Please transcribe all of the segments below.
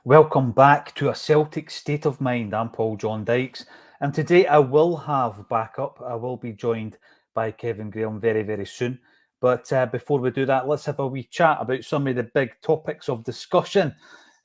Welcome back to A Celtic State of Mind. I'm Paul John Dykes, and today I will have backup. I will be joined by Kevin Graham very, very soon. But before we do that, let's have a wee chat about some of the big topics of discussion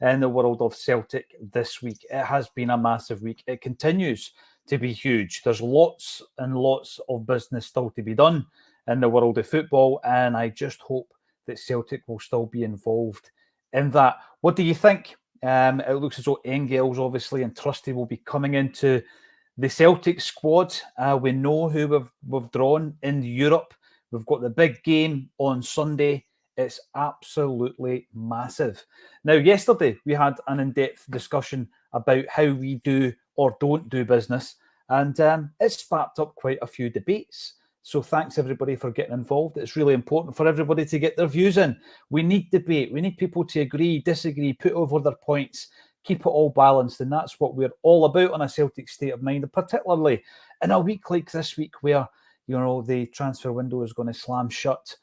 in the world of Celtic this week. It has been a massive week. It continues to be huge. There's lots and lots of business still to be done in the world of football, and I just hope that Celtic will still be involved in that. What do you think? It looks as though Engels, obviously, and Trusty will be coming into the Celtic squad. We know who we've drawn in Europe. We've got the big game on Sunday. It's absolutely massive. Now, yesterday, we had an in-depth discussion about how we do or don't do business, and it sparked up quite a few debates. So thanks, everybody, for getting involved. It's really important for everybody to get their views in. We need debate. We need people to agree, disagree, put over their points, keep it all balanced. And that's what we're all about on A Celtic State of Mind, and particularly in a week like this week where, the transfer window is going to slam shut.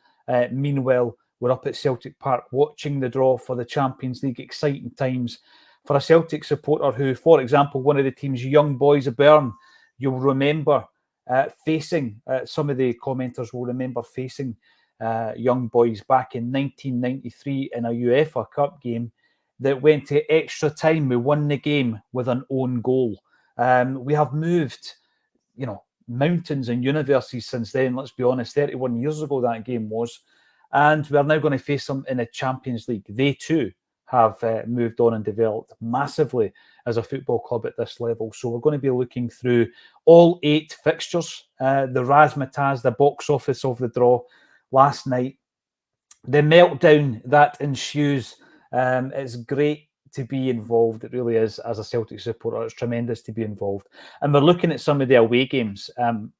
Meanwhile, we're up at Celtic Park watching the draw for the Champions League. Exciting times for a Celtic supporter who, for example, one of the team's young boys of Bern, you'll remember facing, some of the commenters will remember facing young boys back in 1993 in a UEFA Cup game that went to extra time. We won the game with an own goal. We have moved, mountains and universes since then. Let's be honest, 31 years ago that game was. And we are now going to face them in the Champions League. They too have moved on and developed massively as a football club at this level. So we're going to be looking through all 8 fixtures, the razzmatazz, the box office of the draw last night, the meltdown that ensues. It's great to be involved. It really is. As a Celtic supporter, it's tremendous to be involved. And we're looking at some of the away games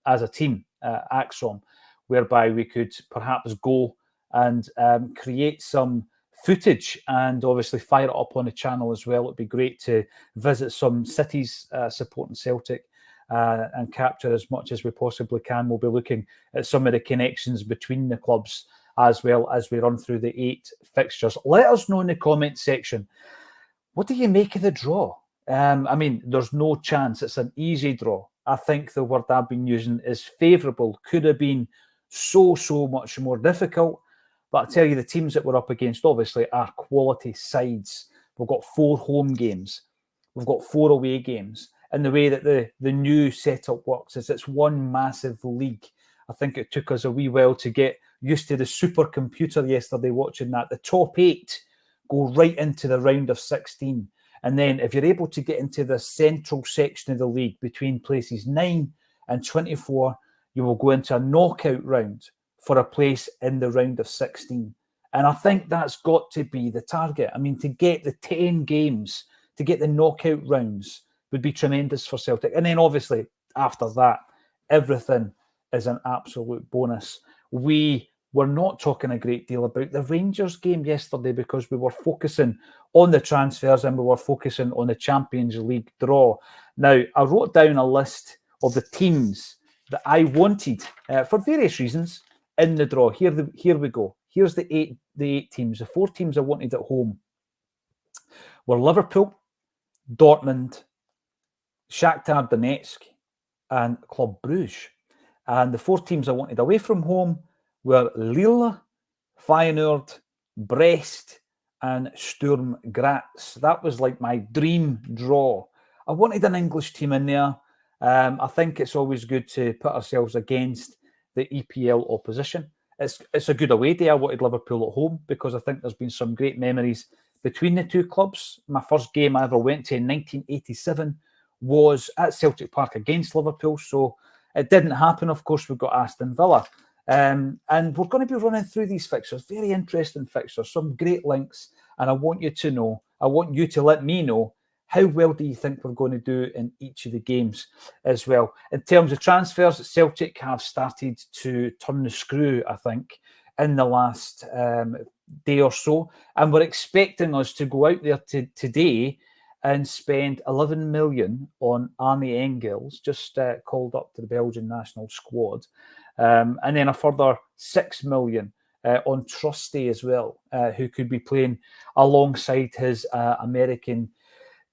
as a team, Acsom, whereby we could perhaps go and create some footage and obviously fire it up on the channel as well. It'd be great to visit some cities supporting Celtic and capture as much as we possibly can. We'll be looking at some of the connections between the clubs as well as we run through the 8 fixtures. Let us know in the comment section, what do you make of the draw? There's no chance. It's an easy draw. I think the word I've been using is favourable. Could have been so much more difficult. But I tell you, the teams that we're up against, obviously, are quality sides. We've got 4 home games. We've got 4 away games. And the way that the new setup works is it's one massive league. I think it took us a wee while to get used to the supercomputer yesterday watching that. The top 8 go right into the round of 16. And then if you're able to get into the central section of the league between places 9 and 24, you will go into a knockout round for a place in the round of 16. And I think that's got to be the target. To get the 10 games, to get the knockout rounds would be tremendous for Celtic. And then obviously after that, everything is an absolute bonus. We were not talking a great deal about the Rangers game yesterday because we were focusing on the transfers and we were focusing on the Champions League draw. Now, I wrote down a list of the teams that I wanted for various reasons in the draw. Here we go. Here's the eight teams. The 4 teams I wanted at home were Liverpool, Dortmund, Shakhtar Donetsk, and Club Brugge. And the 4 teams I wanted away from home were Lille, Feyenoord, Brest, and Sturm Graz. That was like my dream draw. I wanted an English team in there. I think it's always good to put ourselves against the EPL opposition. It's a good away day. I wanted Liverpool at home because I think there's been some great memories between the 2 clubs. My first game I ever went to in 1987 was at Celtic Park against Liverpool, so it didn't happen. Of course, we've got Aston Villa. And we're going to be running through these fixtures, very interesting fixtures, some great links, and I want you to let me know, how well do you think we're going to do in each of the games as well? In terms of transfers, Celtic have started to turn the screw, I think, in the last day or so. And we're expecting us to go out there today and spend 11 million on Arne Engels, just called up to the Belgian national squad. And then a further 6 million on Trusty as well, who could be playing alongside his American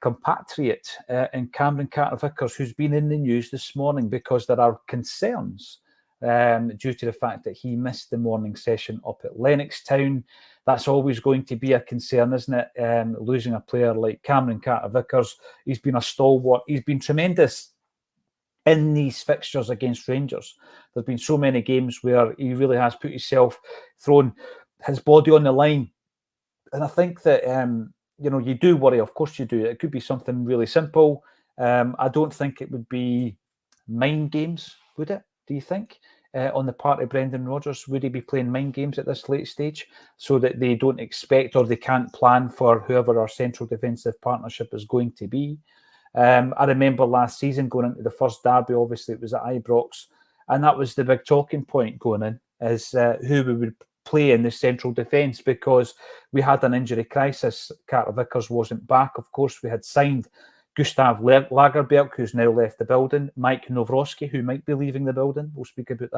compatriot in Cameron Carter-Vickers, who's been in the news this morning because there are concerns due to the fact that he missed the morning session up at Lennoxtown. That's always going to be a concern, isn't it? Losing a player like Cameron Carter-Vickers. He's been a stalwart. He's been tremendous in these fixtures against Rangers. There's been so many games where he really has put himself, thrown his body on the line. And I think that, you do worry, of course you do. It could be something really simple. I don't think it would be mind games, would it? Do you think? On the part of Brendan Rodgers, would he be playing mind games at this late stage so that they don't expect or they can't plan for whoever our central defensive partnership is going to be? I remember last season going into the first derby, obviously it was at Ibrox, and that was the big talking point going in, is who we would play in the central defence, because we had an injury crisis. Carter-Vickers wasn't back, of course. We had signed Gustav Lagerberg, who's now left the building, Mike Nawrocki, who might be leaving the building. We'll speak about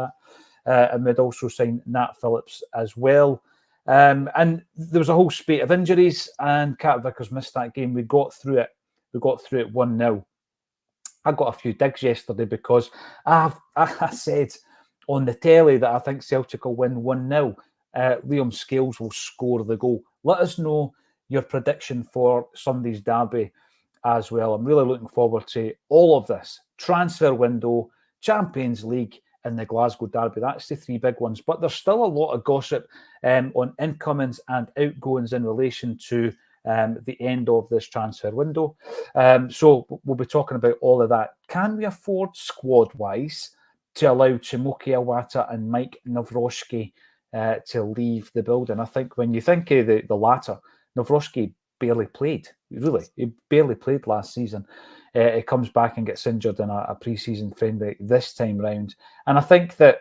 that. And we'd also signed Nat Phillips as well. And there was a whole spate of injuries, and Carter-Vickers missed that game. We got through it. We got through it 1-0. I got a few digs yesterday because I said on the telly that I think Celtic will win 1-0. Liam Scales will score the goal. Let us know your prediction for Sunday's derby as well. I'm really looking forward to all of this. Transfer window, Champions League, and the Glasgow derby. That's the three big ones. But there's still a lot of gossip on incomings and outgoings in relation to the end of this transfer window. So we'll be talking about all of that. Can we afford squad-wise to allow Chimoki Iwata and Mike Nawrocki to leave the building? I think when you think of the latter, Nawrocki barely played. Really, he barely played last season. He comes back and gets injured in a pre-season friendly this time round. And I think that,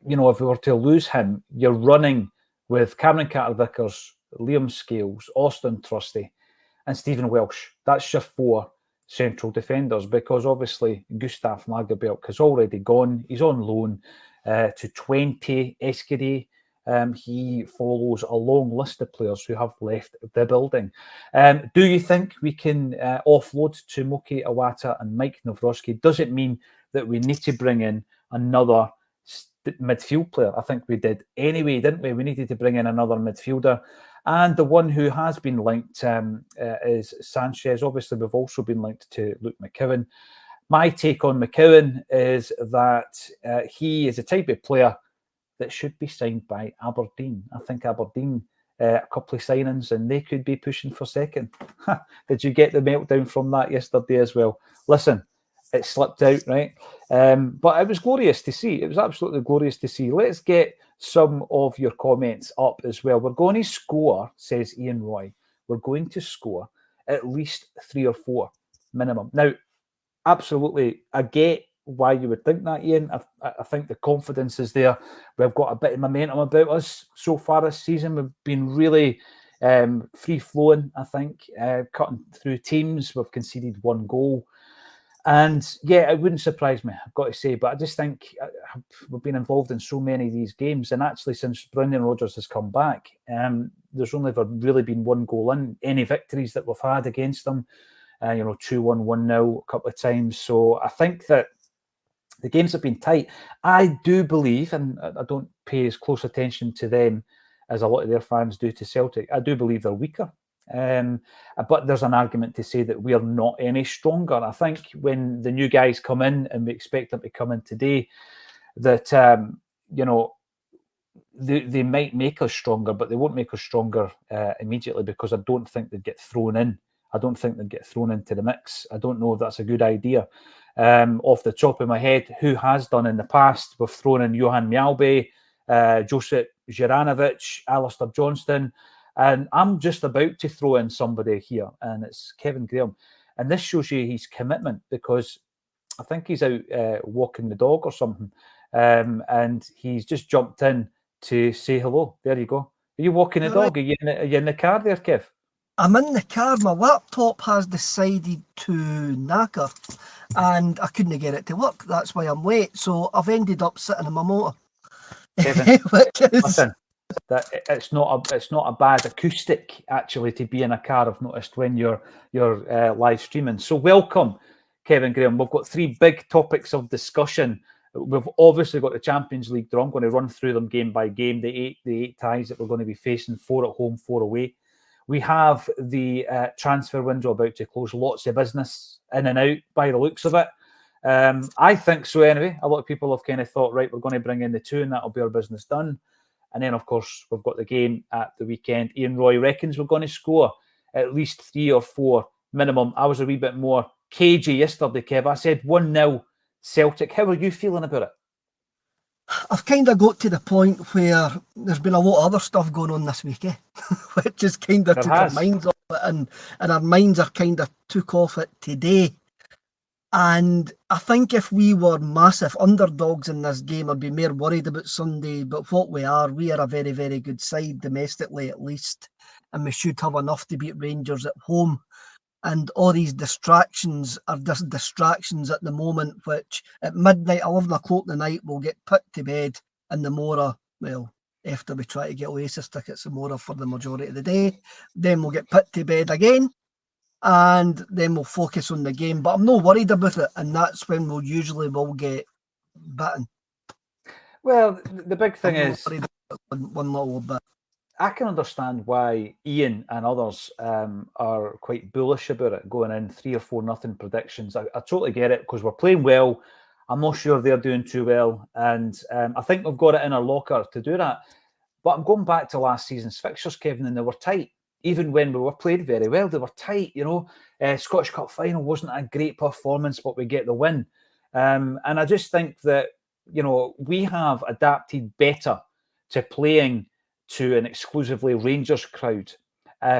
if we were to lose him, you're running with Cameron Carter-Vickers, Liam Scales, Austin Trusty, and Stephen Welsh. That's your four central defenders, because obviously Gustav Lagerberg has already gone. He's on loan to 20 Eskide. He follows a long list of players who have left the building. Do you think we can offload Chimoki Iwata and Mike Nawrocki? Does it mean that we need to bring in another midfield player? I think we did anyway, didn't we? We needed to bring in another midfielder. And the one who has been linked is Sanchez. Obviously, we've also been linked to Luke McEwen. My take on McEwen is that he is a type of player that should be signed by Aberdeen. I think Aberdeen, a couple of signings, and they could be pushing for second. Did you get the meltdown from that yesterday as well? Listen, it slipped out, right? But it was glorious to see. It was absolutely glorious to see. Let's get some of your comments up as well. We're going to score, says Ian Roy. We're going to score at least 3 or 4 minimum. Now, absolutely, I get why you would think that, Ian. I think the confidence is there. We've got a bit of momentum about us so far this season. We've been really free-flowing, I think, cutting through teams. We've conceded 1 goal. And yeah, it wouldn't surprise me, I've got to say, but I just think we've been involved in so many of these games. And actually, since Brendan Rodgers has come back, there's only ever really been 1 goal in any victories that we've had against them. 2-1, 1-0 a couple of times. So I think that the games have been tight. I do believe, and I don't pay as close attention to them as a lot of their fans do to Celtic, I do believe they're weaker. But there's an argument to say that we are not any stronger. I think when the new guys come in, and we expect them to come in today, that they might make us stronger, but they won't make us stronger immediately, because I don't think they'd get thrown in. I don't think they'd get thrown into the mix. I don't know if that's a good idea. Off the top of my head, who has done in the past? We've thrown in Johan Mjalby, Josip Juranovic, Alistair Johnston. And I'm just about to throw in somebody here, and it's Kevin Graham. And this shows you his commitment, because I think he's out walking the dog or something. And he's just jumped in to say hello. There you go. Are you walking the dog? Are you in the car there, Kev? I'm in the car. My laptop has decided to knacker, and I couldn't get it to work. That's why I'm late. So I've ended up sitting in my motor. Kevin, which is... listen, that it's not a bad acoustic actually to be in a car. I've noticed when you're live streaming. So welcome, Kevin Graham. We've got 3 big topics of discussion. We've obviously got the Champions League draw. I'm going to run through them game by game. The eight ties that we're going to be facing: 4 at home, 4 away. We have the transfer window about to close. Lots of business in and out by the looks of it. I think so anyway. A lot of people have kind of thought, right, we're going to bring in the 2 and that'll be our business done. And then, of course, we've got the game at the weekend. Ian Roy reckons we're going to score at least 3 or 4 minimum. I was a wee bit more cagey yesterday, Kev. I said 1-0 Celtic. How are you feeling about it? I've kind of got to the point where there's been a lot of other stuff going on this week, which has kind of took our minds off it, and our minds are kind of took off it today. And I think if we were massive underdogs in this game, I'd be more worried about Sunday. But what we are a very, very good side domestically at least. And we should have enough to beat Rangers at home. And all these distractions are just distractions at the moment, which at midnight, 11 o'clock the night, we'll get put to bed. And the Mora, well, after we try to get Oasis tickets, the Mora for the majority of the day, then we'll get put to bed again. And then we'll focus on the game. But I'm not worried about it, and that's when we'll usually get bitten. Well, the big thing is, one little bit. I can understand why Ian and others are quite bullish about it, going in 3 or 4-0 predictions. I totally get it, because we're playing well. I'm not sure they're doing too well, and I think we've got it in our locker to do that. But I'm going back to last season's fixtures, Kevin, and they were tight. Even when we were playing very well, they were tight, you know. Scottish Cup final wasn't a great performance, but we get the win. And I just think that, you know, we have adapted better to playing to an exclusively Rangers crowd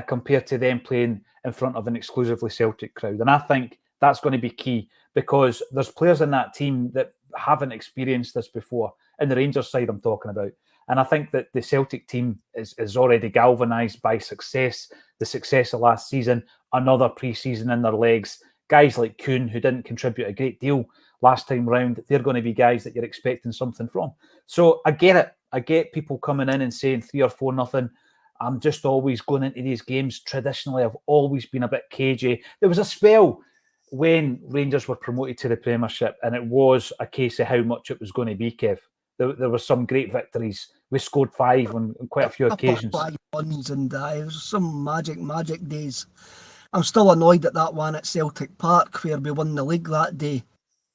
compared to them playing in front of an exclusively Celtic crowd. And I think that's going to be key, because there's players in that team that haven't experienced this before. In the Rangers side I'm talking about. And I think that the Celtic team is already galvanised by success, the success of last season, another pre-season in their legs. Guys like Kuhn, who didn't contribute a great deal last time round, they're going to be guys that you're expecting something from. So I get it. I get people coming in and saying 3 or 4-0. I'm just always going into these games. Traditionally, I've always been a bit cagey. There was a spell when Rangers were promoted to the Premiership, and it was a case of how much it was going to be, Kev. There were some great victories. We scored 5 on quite a few occasions. 5 ones, and it was some magic days. I'm still annoyed at that one at Celtic Park where we won the league that day.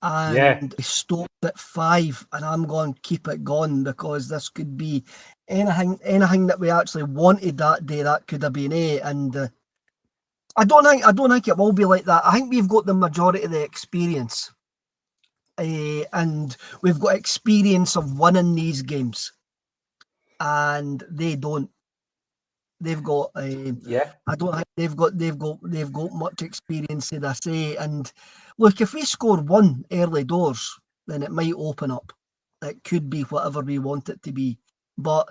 And we stopped at 5, and I'm going to keep it going, because this could be anything that we actually wanted that day. That could have been it, and I don't think it will be like that. I think we've got the majority of the experience, and we've got experience of winning these games, and they don't. They've got I don't think they've got much experience in this. And look, if we score 1 early doors, then it might open up. It could be whatever we want it to be. But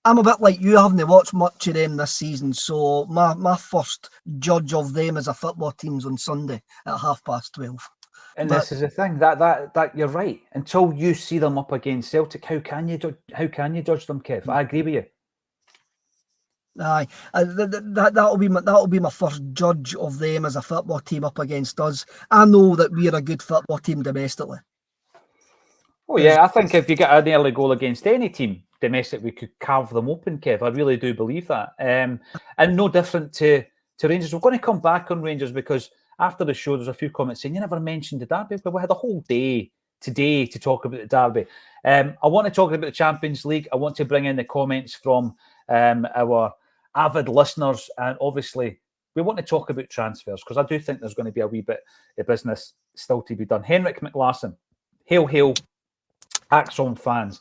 I'm a bit like you, I haven't watched much of them this season, so my first judge of them as a football team's on Sunday at 12:30. And this is the thing, that you're right. Until you see them up against Celtic, how can you judge them, Kev? I agree with you. Aye, that'll be my first judge of them as a football team up against us. I know that we're a good football team domestically. Oh yeah, I think if you get an early goal against any team domestic, we could carve them open, Kev. I really do believe that. And no different to Rangers. We're going to come back on Rangers, because after the show, there's a few comments saying you never mentioned the derby, but we had a whole day today to talk about the derby. I want to talk about the Champions League. I want to bring in the comments from our avid listeners, and obviously we want to talk about transfers, because I do think there's going to be a wee bit of business still to be done. Henrik McLaughlin, hail Acsom fans.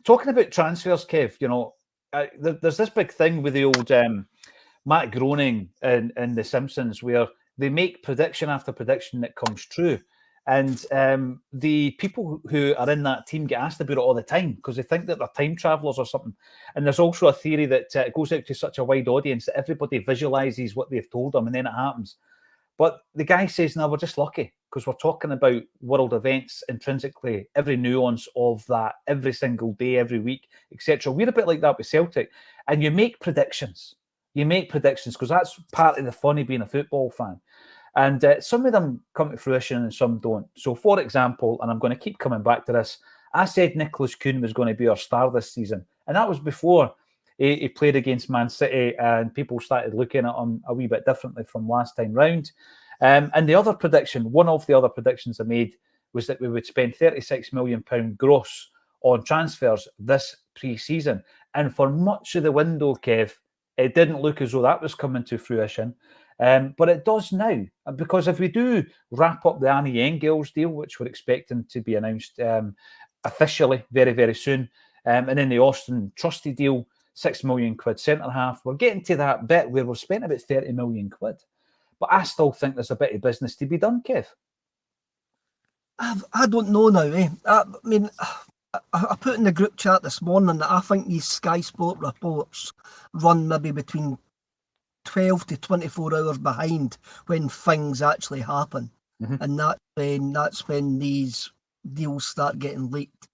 Talking about transfers, Kev, you know, there's this big thing with the old Matt Groening in The Simpsons, where they make prediction after prediction that comes true. And the people who are in that team get asked about it all the time, because they think that they're time travelers or something. And there's also a theory that it goes out to such a wide audience that everybody visualizes what they've told them, and then it happens. But the guy says, no, we're just lucky because we're talking about world events intrinsically, every nuance of that, every single day, every week, etc. We're a bit like that with Celtic. And you make predictions. You make predictions because that's part of the fun of being a football fan. And some of them come to fruition and some don't. So, for example, and I'm going to keep coming back to this, I said Nicholas Kuhn was going to be our star this season. And that was before he played against Man City and people started looking at him a wee bit differently from last time round. And the other prediction, one of the other predictions I made was that we would spend £36 million gross on transfers this pre-season. And for much of the window, Kev, it didn't look as though that was coming to fruition. But it does now, because if we do wrap up the Annie Engels deal, which we're expecting to be announced officially very, very soon, and then the Austin Trusty deal, £6 million centre-half, we're getting to that bit where we've spent about £30 million. But I still think there's a bit of business to be done, Kev. I don't know now, eh? I mean, I put in the group chat this morning that I think these Sky Sport reports run maybe between 12 to 24 hours behind when things actually happen. And that's when these deals start getting leaked.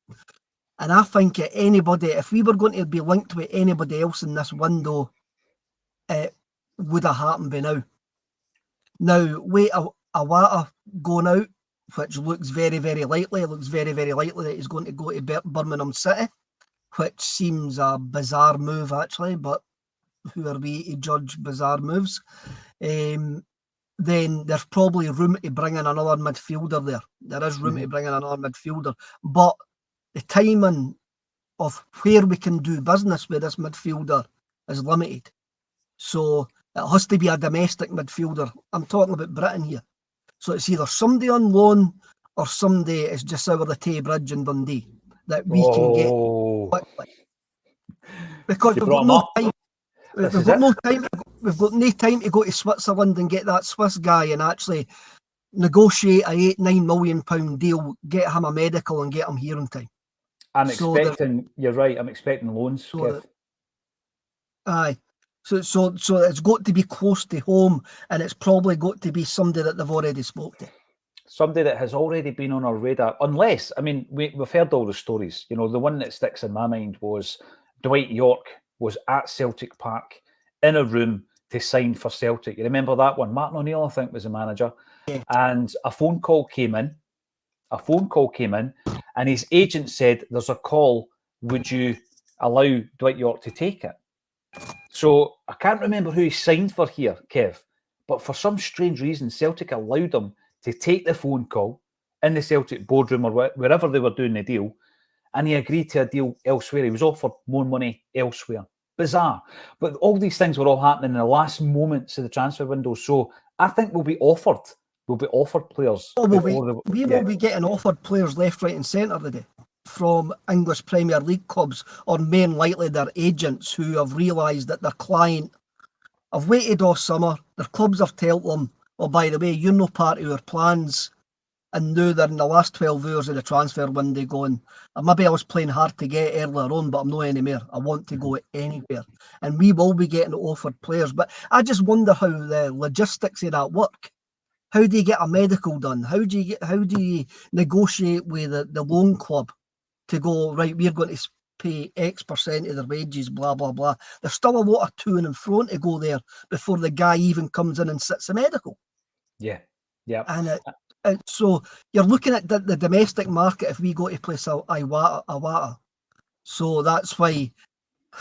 And I think anybody, if we were going to be linked with anybody else in this window, it would have happened by now. Now, wait, Awata going out, which looks very, very likely. It looks very, very likely that he's going to go to Birmingham City, which seems a bizarre move, actually, but who are we to judge bizarre moves? Then there's probably room to bring in another midfielder there. There is room to bring in another midfielder, but the timing of where we can do business with this midfielder is limited. So it has to be a domestic midfielder. I'm talking about Britain here. So it's either somebody on loan or somebody is just over the Tay Bridge in Dundee that we can get quickly. Because we've got no time. We've got no time. We've got no time to go to Switzerland and get that Swiss guy and actually negotiate a £8-9 million deal, get him a medical and get him here in time. You're right, I'm expecting loans, Kev. Aye. So it's got to be close to home, and it's probably got to be somebody that they've already spoke to. Somebody that has already been on our radar, unless, I mean, we've heard all the stories. You know, the one that sticks in my mind was Dwight York was at Celtic Park in a room to sign for Celtic. You remember that one? Martin O'Neill, I think, was the manager. Yeah. And a phone call came in, and his agent said, there's a call, would you allow Dwight York to take it? So I can't remember who he signed for here, Kev, but for some strange reason, Celtic allowed him to take the phone call in the Celtic boardroom or wherever they were doing the deal, and he agreed to a deal elsewhere. He was offered more money elsewhere. Bizarre. But all these things were all happening in the last moments of the transfer window. So I think we'll be offered players. We will be getting offered players left, right and centre today from English Premier League clubs, or main likely their agents who have realised that their client have waited all summer, their clubs have told them, oh, by the way, you're no part of our plans, and now they're in the last 12 hours of the transfer window going, maybe I was playing hard to get earlier on, but I'm not anymore. I want to go anywhere. And we will be getting offered players. But I just wonder how the logistics of that work. How do you get a medical done? How do you negotiate with the loan club to go, right, we're going to pay X% of their wages, blah, blah, blah. There's still a lot of to and fro to go there before the guy even comes in and sits a medical. Yeah, yeah. And so you're looking at the domestic market if we go to place Awata. So that's why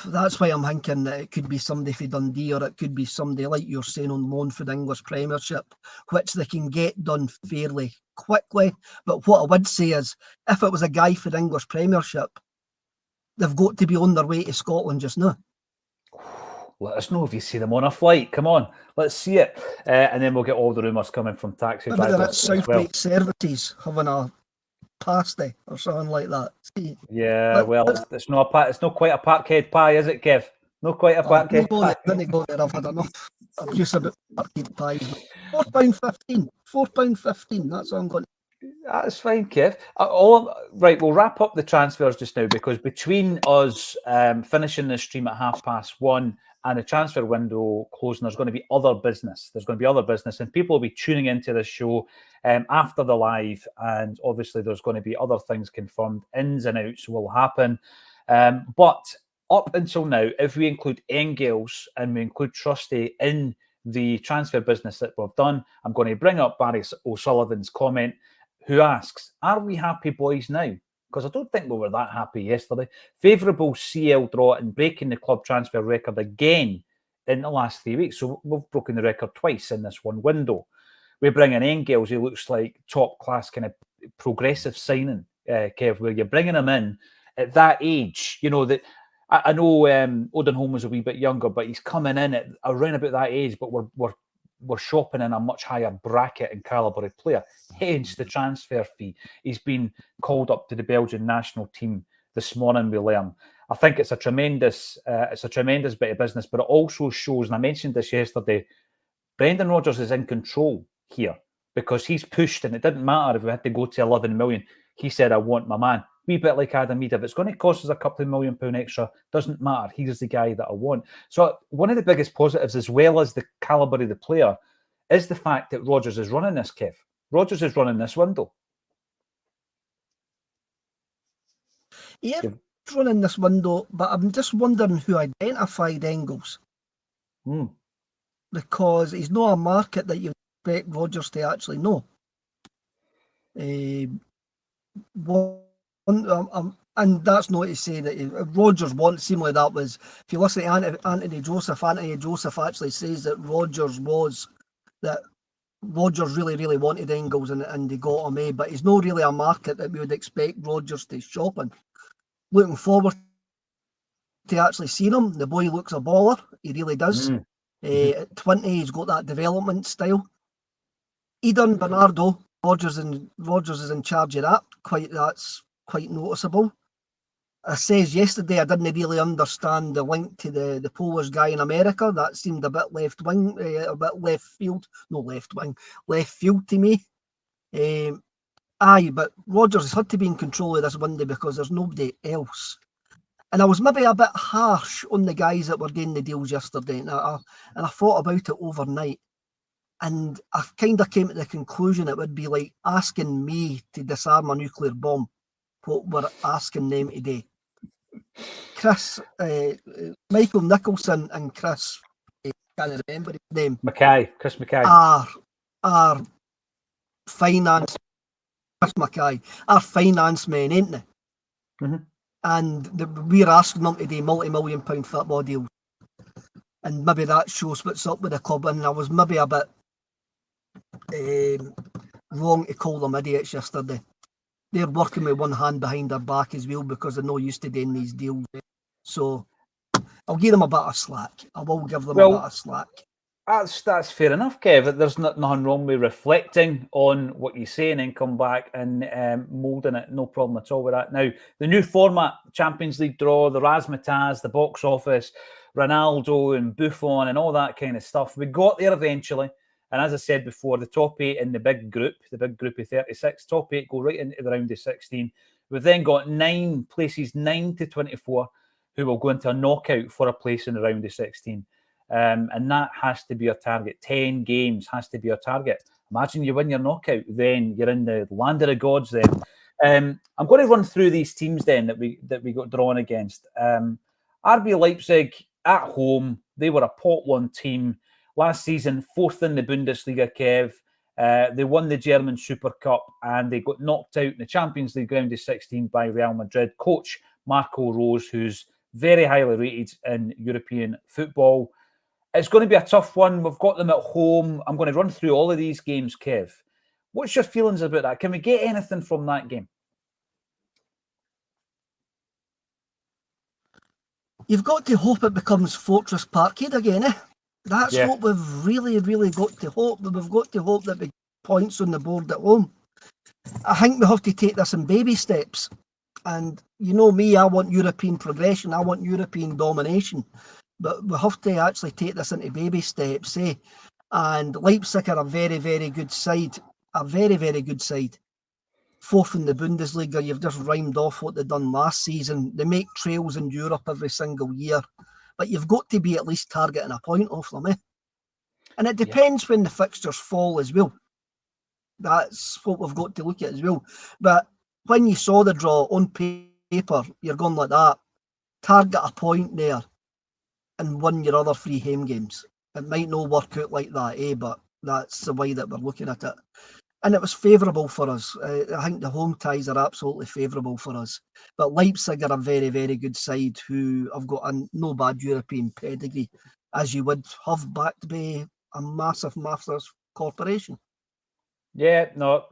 I'm thinking that it could be somebody for Dundee, or it could be somebody like you're saying on loan for the English Premiership, which they can get done fairly quickly. But what I would say is, if it was a guy for the English Premiership, they've got to be on their way to Scotland just now. Let us know if you see them on a flight. Come on, let's see it. And then we'll get all the rumours coming from taxi drivers. Maybe they're at Southgate Services having a pasty or something like that. See, it's not quite a Parkhead pie, is it, Kev? Not quite a Parkhead pie. Didn't go there. I've had enough abuse about Parkhead pies. £4.15. £4.15. That's all I'm going. That's fine, Kev. Right, we'll wrap up the transfers just now, because between us finishing the stream at 1:30 and the transfer window closing, there's going to be other business. There's going to be other business, and people will be tuning into this show after the live, and obviously there's going to be other things confirmed. Ins and outs will happen. But up until now, if we include Engels and we include Trusty in the transfer business that we've done, I'm going to bring up Barry O'Sullivan's comment, who asks, are we happy boys now? Because I don't think we were that happy yesterday. Favourable CL draw and breaking the club transfer record again in the last 3 weeks. So we've broken the record twice in this one window. We bring in Engels, who looks like top class kind of progressive signing, Kev, where you're bringing him in at that age. You know, that I know Odenholm was a wee bit younger, but he's coming in at around about that age, but we're shopping in a much higher bracket and calibre of player, hence the transfer fee. He's been called up to the Belgian national team this morning, we learn. I think it's a tremendous bit of business, but it also shows, and I mentioned this yesterday, Brendan Rodgers is in control here because he's pushed, and it didn't matter if we had to go to 11 million. He said, I want my man. Wee bit like Adam Mead. If it's going to cost us a couple of £1 million extra, doesn't matter. He's the guy that I want. So one of the biggest positives, as well as the calibre of the player, is the fact that Rodgers is running this, Kev. Rodgers is running this window. Yeah, he's running this window, but I'm just wondering who identified Engels. Because he's not a market that you expect Rodgers to actually know. And that's not to say that Rodgers wants, seemingly that was, if you listen to Anthony Joseph actually says that Rodgers really, really wanted Engels and they got him, but he's not really a market that we would expect Rodgers to shop in. Looking forward to actually seeing him. The boy looks a baller, he really does. At 20, he's got that development style. Eden Bernardo, Rodgers is in charge of that. That's quite noticeable. I says yesterday I didn't really understand the link to the Polish guy in America. That seemed a bit left field to me. But Rodgers has had to be in control of this window because there's nobody else. And I was maybe a bit harsh on the guys that were doing the deals yesterday, and I thought about it overnight. And I kind of came to the conclusion it would be like asking me to disarm a nuclear bomb, what we're asking them today. Michael Nicholson and Chris, I can't remember his name. Chris Mackay. Are finance, Chris Mackay, are finance men, ain't they? Mm-hmm. And we're asking them to do multi-million-pound football deals. And maybe that shows what's up with the club. And I was maybe a bit wrong to call them idiots yesterday. They're working with one hand behind their back as well because they're not used to doing these deals. So I'll give them a bit of slack. I will give them a bit of slack. That's fair enough, Kev. There's nothing wrong with reflecting on what you say and then come back and moulding it. No problem at all with that. Now, the new format, Champions League draw, the Razzmatazz, the box office, Ronaldo and Buffon and all that kind of stuff. We got there eventually. And as I said before, the top 8 in the big group of 36, top 8 go right into the round of 16. We've then got 9 places, 9 to 24, who will go into a knockout for a place in the round of 16. And that has to be our target. 10 games has to be our target. Imagine you win your knockout, then you're in the land of the gods then. I'm going to run through these teams then that we got drawn against. RB Leipzig at home, they were a pot 1 team. Last season, 4th in the Bundesliga, Kev. They won the German Super Cup and they got knocked out in the Champions League round of 16 by Real Madrid. Coach Marco Rose, who's very highly rated in European football. It's going to be a tough one. We've got them at home. I'm going to run through all of these games, Kev. What's your feelings about that? Can we get anything from that game? You've got to hope it becomes Fortress Parkhead again, eh? That's what we've really, really got to hope. We've got to hope that we get points on the board at home. I think we have to take this in baby steps. And you know me, I want European progression. I want European domination. But we have to actually take this into baby steps, eh? And Leipzig are a very, very good side. A very, very good side. 4th in the Bundesliga. You've just rhymed off what they've done last season. They make trails in Europe every single year. but you've got to be at least targeting a point off them, eh? And it depends when the fixtures fall as well. That's what we've got to look at as well. But when you saw the draw on paper, you're going like that, target a point there and win your other 3 home games. It might not work out like that, eh? But that's the way that we're looking at it. And it was favourable for us. I think the home ties are absolutely favourable for us. But Leipzig are a very, very good side who have got a no bad European pedigree, as you would have backed by a massive corporation. Yeah, no,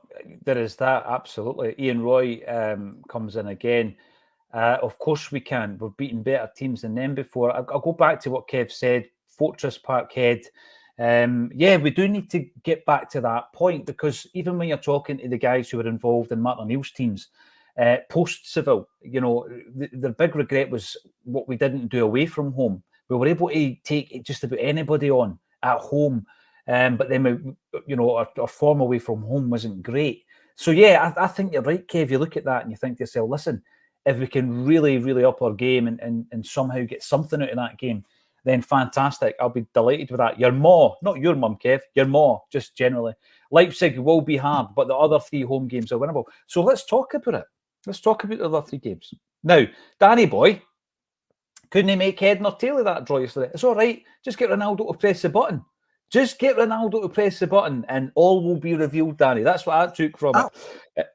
there is that, absolutely. Ian Roy comes in again. Of course we can. We've beaten better teams than them before. I'll go back to what Kev said, Fortress Parkhead. Yeah, we do need to get back to that point, because even when you're talking to the guys who were involved in Martin O'Neill's teams, post-Seville, you know, the big regret was what we didn't do away from home. We were able to take just about anybody on at home, but then, you know, our form away from home wasn't great. So, yeah, I think you're right, Kev. You look at that and you think to yourself, listen, if we can really, really up our game and somehow get something out of that game, then fantastic. I'll be delighted with that. Your maw, not your mum, Kev, your maw, just generally. Leipzig will be hard, but the other 3 home games are winnable. So let's talk about it. Let's talk about the other 3 games. Now, Danny boy, couldn't he make head nor tail of that draw yesterday? It's all right. Just get Ronaldo to press the button. Just get Ronaldo to press the button and all will be revealed, Danny. That's what I took from it.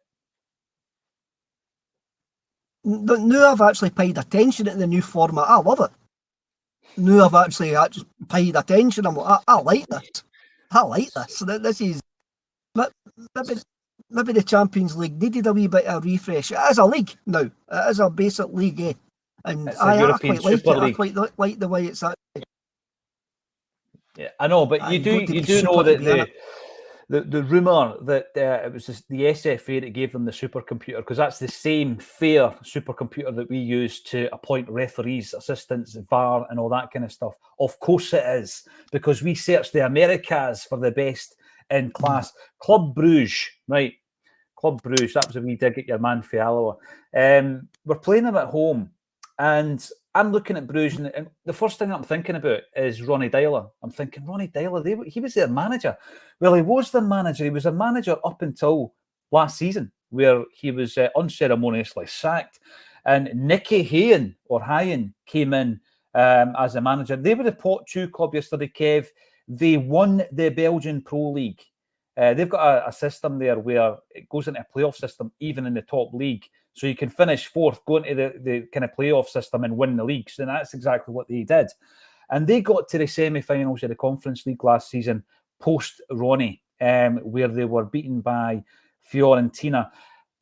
Now I've actually paid attention to the new format. I love it. Now I've actually paid attention. I'm like, I like this. I like this. This is maybe the Champions League needed a wee bit of refresh. It is a league now. It is a basic league, eh? And I quite like it. I quite like the way it's actually. Yeah, I know, but you do know that the rumour that it was just the SFA that gave them the supercomputer, because that's the same fair supercomputer that we use to appoint referees, assistants, VAR, and all that kind of stuff. Of course it is, because we search the Americas for the best in class. Club Bruges, right? Club Bruges, that was a wee dig at your man Fiallo. We're playing them at home, and I'm looking at Bruges, and the first thing I'm thinking about is Ronnie Dyler. I'm thinking, Ronnie Dyler, he was their manager. Well, he was their manager. He was a manager up until last season, where he was unceremoniously sacked. And Nicky Hayen came in as a manager. They were the Pot 2 club yesterday, Kev. They won the Belgian Pro League. They've got a system there where it goes into a playoff system, even in the top league. So you can finish 4th, go into the kind of playoff system and win the league. So that's exactly what they did. And they got to the semi-finals of the Conference League last season, post-Ronnie, where they were beaten by Fiorentina.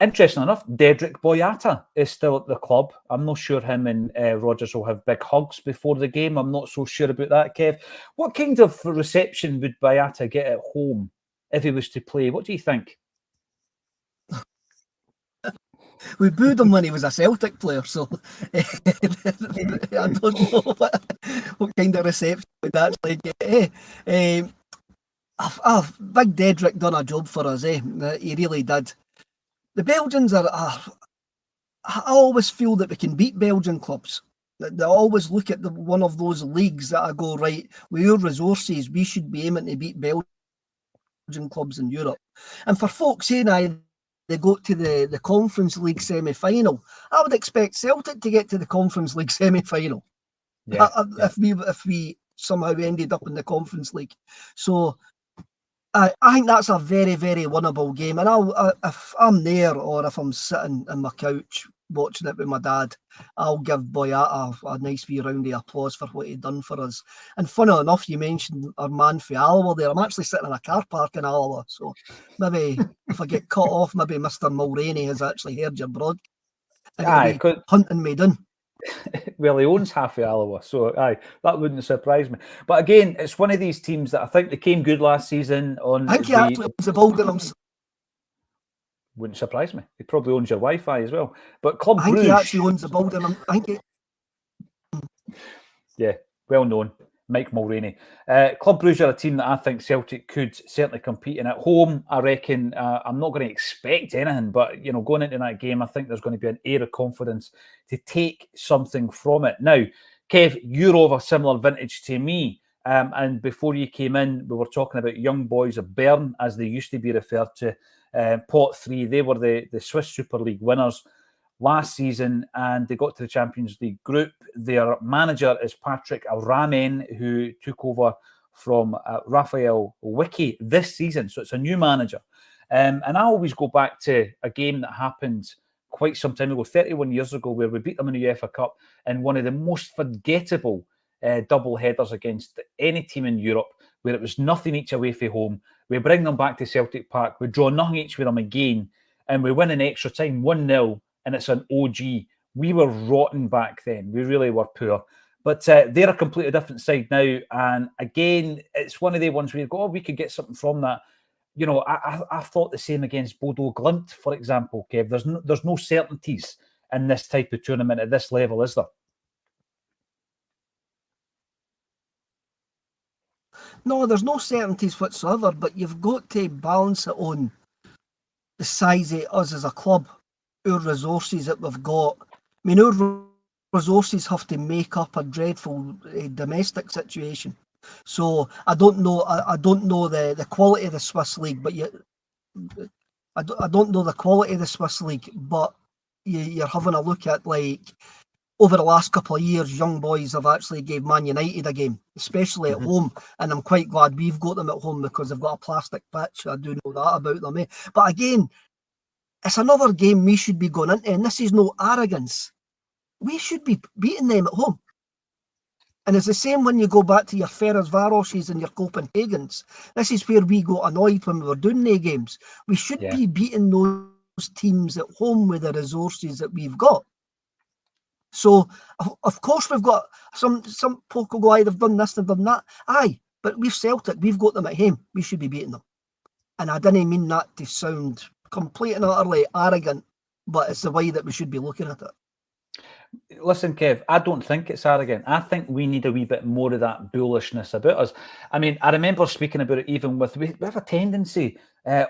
Interesting enough, Dedrick Boyata is still at the club. I'm not sure him and Rodgers will have big hugs before the game. I'm not so sure about that, Kev. What kind of reception would Boyata get at home if he was to play? What do you think? We booed him when he was a Celtic player, so I don't know what kind of reception we'd actually get. Big Dedrick done a job for us, eh? He really did. The Belgians are. I always feel that we can beat Belgian clubs. They always look at one of those leagues that I go, right, with your resources, we should be aiming to beat Belgian clubs in Europe. And for folks saying they go to the Conference League semi-final, I would expect Celtic to get to the Conference League semi-final. Yeah, if we somehow ended up in the Conference League. So I think that's a very, very winnable game. And if I'm there or if I'm sitting on my couch watching it with my dad, I'll give Boyata a nice wee round of applause for what he'd done for us. And funny enough, you mentioned our man for Alloa there. I'm actually sitting in a car park in Alloa, so maybe if I get cut off, maybe Mr. Mulroney has actually heard your broadcast. Aye, hunting me down. Well, he owns half of Alloa, so aye, that wouldn't surprise me. But again, it's one of these teams that I think they came good last season. I think he actually owns the building himself. Wouldn't surprise me. He probably owns your Wi-Fi as well. But Club Bruges, I think he actually owns the building. Yeah, well known. Mike Mulroney. Club Bruges are a team that I think Celtic could certainly compete in. At home, I reckon I'm not going to expect anything, but you know, going into that game, I think there's going to be an air of confidence to take something from it. Now, Kev, you're of a similar vintage to me. And before you came in, we were talking about young boys of Bern, as they used to be referred to. Pot 3, they were the Swiss Super League winners last season, and they got to the Champions League group. Their manager is Patrick Ramen, who took over from Raphael Wicke this season. So it's a new manager. And I always go back to a game that happened quite some time ago, 31 years ago, where we beat them in the UEFA Cup in one of the most forgettable double headers against any team in Europe, where it was nothing each away from home. We bring them back to Celtic Park, we draw nothing each with them again, and we win in extra time 1-0, and it's an OG. We were rotten back then. We really were poor. But they're a completely different side now. And again, it's one of the ones where you go, oh, we could get something from that. You know, I thought the same against Bodo Glimt, for example, Kev. There's no certainties in this type of tournament at this level, is there? No, there's no certainties whatsoever, but you've got to balance it on the size of us as a club, our resources that we've got. I mean, our resources have to make up a dreadful domestic situation. So I don't know the quality of the Swiss league, but I don't know the quality of the Swiss league, but you're having a look at, like, over the last couple of years, young boys have actually gave Man United a game, especially at home. And I'm quite glad we've got them at home because they've got a plastic pitch. I do know that about them. Eh? But again, it's another game we should be going into, and this is no arrogance. We should be beating them at home. And it's the same when you go back to your Ferencvaroses and your Copenhagens. This is where we got annoyed when we were doing the games. We should be beating those teams at home with the resources that we've got. So, of course, we've got some folk will go, aye, they've done this, they've done that. Aye, but we've Celtic, we've got them at home. We should be beating them. And I didn't mean that to sound complete and utterly arrogant, but it's the way that we should be looking at it. Listen, Kev, I don't think it's arrogant. I think we need a wee bit more of that bullishness about us. I mean, I remember speaking about it even with, we have a tendency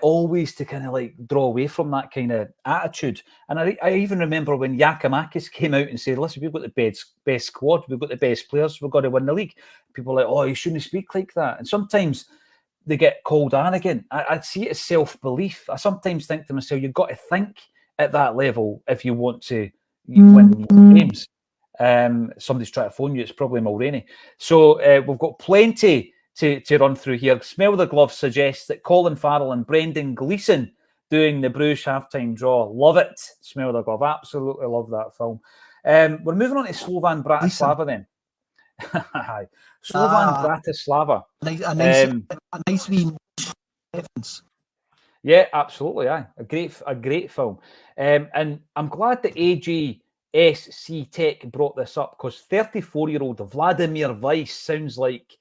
always to kind of like draw away from that kind of attitude. And I even remember when Giakoumakis came out and said, listen, we've got the best squad, we've got the best players, we've got to win the league. People are like, oh, you shouldn't speak like that. And sometimes they get called arrogant. I see it as self-belief. I sometimes think to myself, you've got to think at that level if you want to win games. Somebody's trying to phone you. It's probably Mulroney. So we've got plenty to run through here. Smell the Glove suggests that Colin Farrell and Brendan Gleeson doing the Bruges halftime draw. Love it. Smell the Glove. Absolutely love that film. We're moving on to Slovan Bratislava then. Slovan Bratislava. A nice wee reference. Yeah, absolutely. Aye. A great film. And I'm glad that AGSC Tech brought this up because 34-year-old Vladimir Weiss sounds like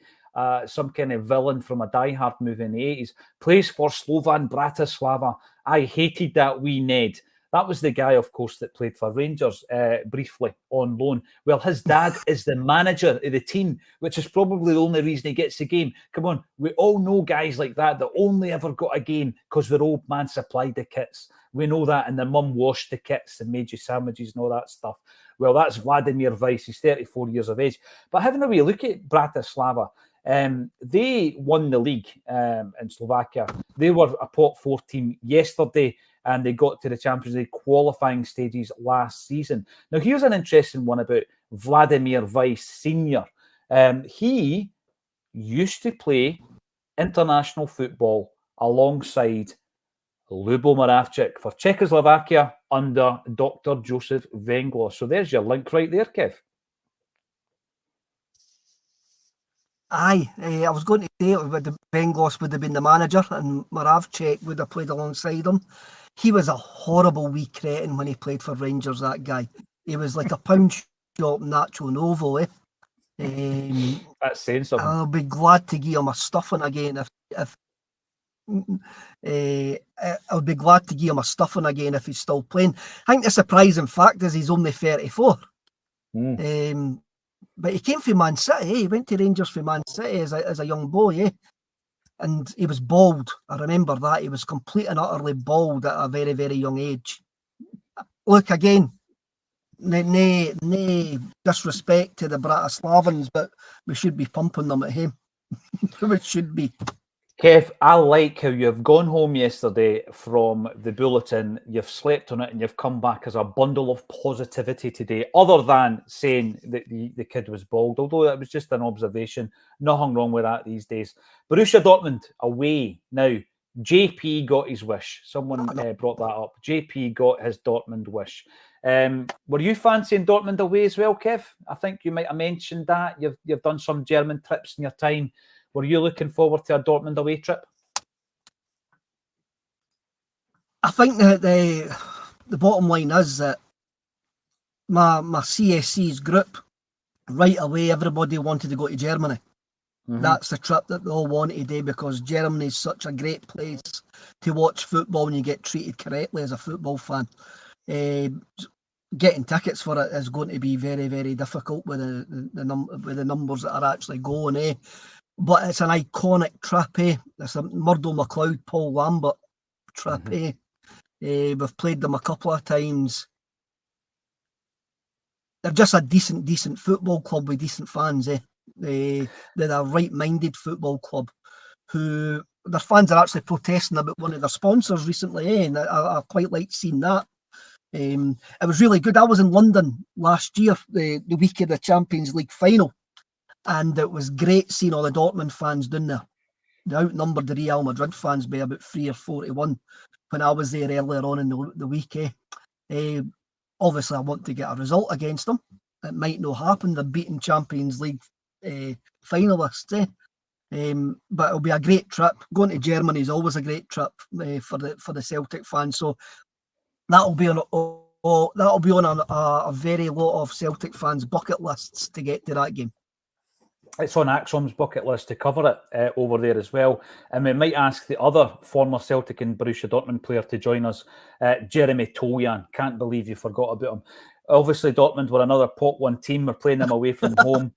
some kind of villain from a Die Hard movie in the 80s. Plays for Slovan Bratislava. I hated that wee Ned. That was the guy, of course, that played for Rangers briefly on loan. Well, his dad is the manager of the team, which is probably the only reason he gets the game. Come on, we all know guys like that only ever got a game because their old man supplied the kits. We know that, and their mum washed the kits and made you sandwiches and all that stuff. Well, that's Vladimir Weiss. He's 34 years of age. But having a wee look at Bratislava, they won the league in Slovakia. They were a pot 4 team yesterday, and they got to the Champions League qualifying stages last season. Now, here's an interesting one about Vladimir Weiss Sr. He used to play international football alongside Lubo Moravcik for Czechoslovakia under Dr. Joseph Venglos. So there's your link right there, Kev. Aye, I was going to say Venglos would have been the manager and Moravcik would have played alongside him. He was a horrible wee cretin when he played for Rangers, that guy. He was like a pound shop Nacho Novo, eh? That's saying something. I'll be glad to give him a stuffing again I'll be glad to give him a stuffing again if he's still playing. I think the surprising fact is he's only 34. But he came from Man City, eh? He went to Rangers for Man City as a young boy, eh? And he was bald. I remember that. He was complete and utterly bald at a very, very young age. Look, again, No disrespect to the Bratislavans, but we should be pumping them at home. We should be. Kev, I like how you've gone home yesterday from the bulletin, you've slept on it, and you've come back as a bundle of positivity today, other than saying that the kid was bald, although that was just an observation. Nothing wrong with that these days. Borussia Dortmund away. Now, JP got his wish. Someone brought that up. JP got his Dortmund wish. Were you fancying Dortmund away as well, Kev? I think you might have mentioned that. You've done some German trips in your time. Were you looking forward to a Dortmund away trip? I think that the bottom line is that my CSC's group, right away, everybody wanted to go to Germany. Mm-hmm. That's the trip that they all wanted to do, because Germany is such a great place to watch football and you get treated correctly as a football fan. Getting tickets for it is going to be very, very difficult with the numbers that are actually going. But it's an iconic trip. It's a Murdo McLeod, Paul Lambert trip. Mm-hmm. We've played them a couple of times. They're just a decent football club with decent fans. They're a right-minded football club who their fans are actually protesting about one of their sponsors recently, and I quite like seeing that. It was really good. I was in London last year, the week of the Champions League final, and it was great seeing all the Dortmund fans down there. They outnumbered the Real Madrid fans by about 3 or 4 to 1 when I was there earlier on in the week. Obviously, I want to get a result against them. It might not happen. They're beating Champions League finalists. But it'll be a great trip. Going to Germany is always a great trip for the Celtic fans. So that'll be on a very lot of Celtic fans' bucket lists to get to that game. It's on Acsom's bucket list to cover it over there as well. And we might ask the other former Celtic and Borussia Dortmund player to join us, Jeremy Toljan. Can't believe you forgot about him. Obviously, Dortmund were another pot one team. We're playing them away from home.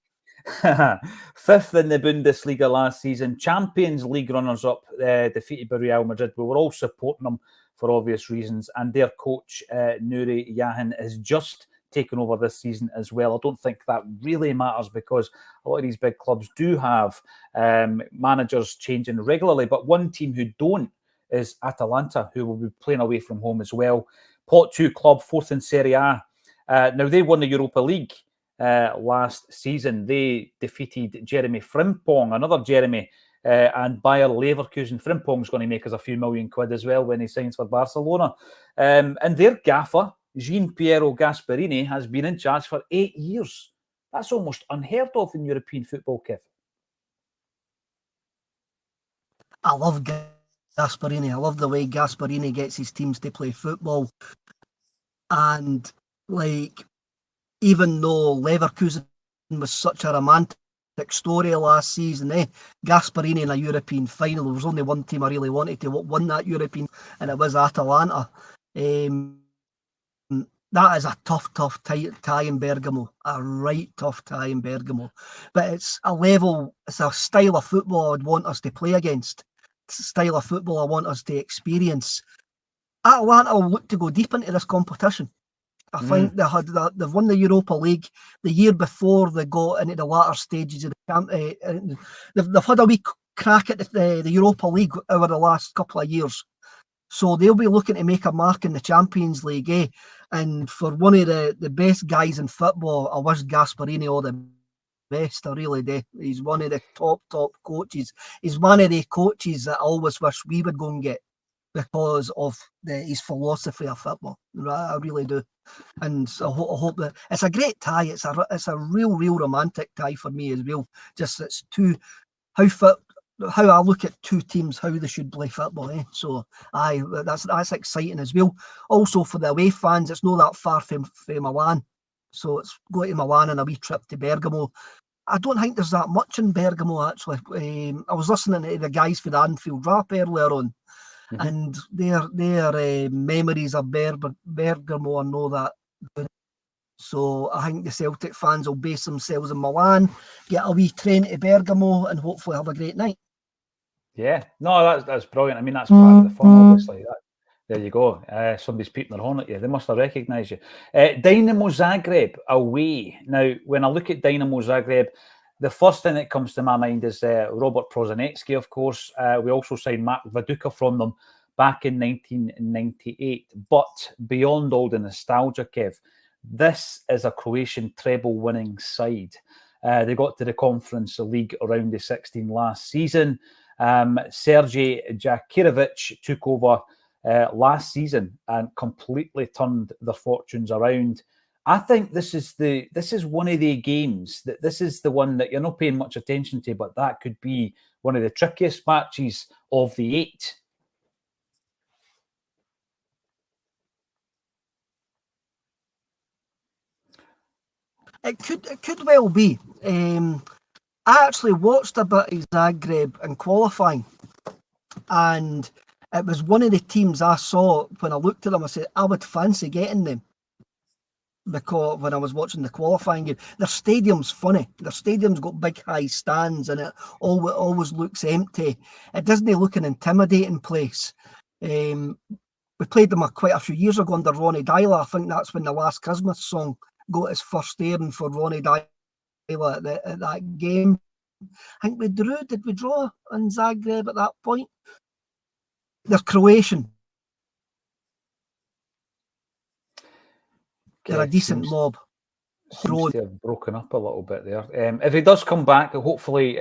5th in the Bundesliga last season. Champions League runners-up, defeated by Real Madrid. We were all supporting them for obvious reasons. And their coach, Nuri Yahin, is just taken over this season as well. I don't think that really matters, because a lot of these big clubs do have managers changing regularly, but one team who don't is Atalanta, who will be playing away from home as well. Pot 2 club, 4th in Serie A. Now, they won the Europa League last season. They defeated Jeremy Frimpong, another Jeremy, and Bayer Leverkusen. Frimpong's going to make us a few million quid as well when he signs for Barcelona. And their gaffer, Gian Piero Gasperini, has been in charge for 8 years. That's almost unheard of in European football, Kev. I love Gasperini. I love the way Gasperini gets his teams to play football. And, even though Leverkusen was such a romantic story last season, Gasperini in a European final, there was only one team I really wanted to win that European, and it was Atalanta. That is a tough tie in Bergamo, a right tough tie in Bergamo. But it's a style of football I would want us to play against. It's a style of football I want us to experience. Atalanta will look to go deep into this competition. I think they've won the Europa League the year before they got into the latter stages of the camp. They've had a wee crack at the Europa League over the last couple of years. So they'll be looking to make a mark in the Champions League. And for one of the best guys in football, I wish Gasperini all the best. I really do. He's one of the top coaches. He's one of the coaches that I always wish we would go and get, because of his philosophy of football. I really do. And I hope that it's a great tie. It's a real romantic tie for me as well. Just it's how I look at two teams, how they should play football. So that's exciting as well. Also for the away fans, it's not that far from Milan. So it's going to Milan and a wee trip to Bergamo. I don't think there's that much in Bergamo, actually. I was listening to the guys for the Anfield Rap earlier on, and their memories of Bergamo are not that good. So I think the Celtic fans will base themselves in Milan, get a wee train to Bergamo, and hopefully have a great night. Yeah, no, that's brilliant. I mean, that's part of the fun, obviously. There you go. Somebody's peeping their horn at you. They must have recognised you. Dynamo Zagreb away. Now, when I look at Dynamo Zagreb, the first thing that comes to my mind is Robert Prozinecki, of course. We also signed Mark Viduka from them back in 1998. But beyond all the nostalgia, Kev, this is a Croatian treble-winning side. They got to the Conference League round of 16 last season. Sergej Jakirovic took over last season and completely turned their fortunes around. I think this is one of the games this is the one that you're not paying much attention to, but that could be one of the trickiest matches of the 8. It could well be. I actually watched a bit of Zagreb in qualifying, and it was one of the teams I saw when I looked at them. I said I would fancy getting them, because when I was watching the qualifying game, their stadium's funny. Their stadium's got big high stands, and it always looks empty. It doesn't look an intimidating place. We played them quite a few years ago under Ronnie Dyla. I think that's when the Last Christmas song got his first airing for Ronnie Dyla at that game. I think we drew. Did we draw in Zagreb at that point? They're Croatian. They're a decent mob. Seems to have broken up a little bit there. If he does come back, hopefully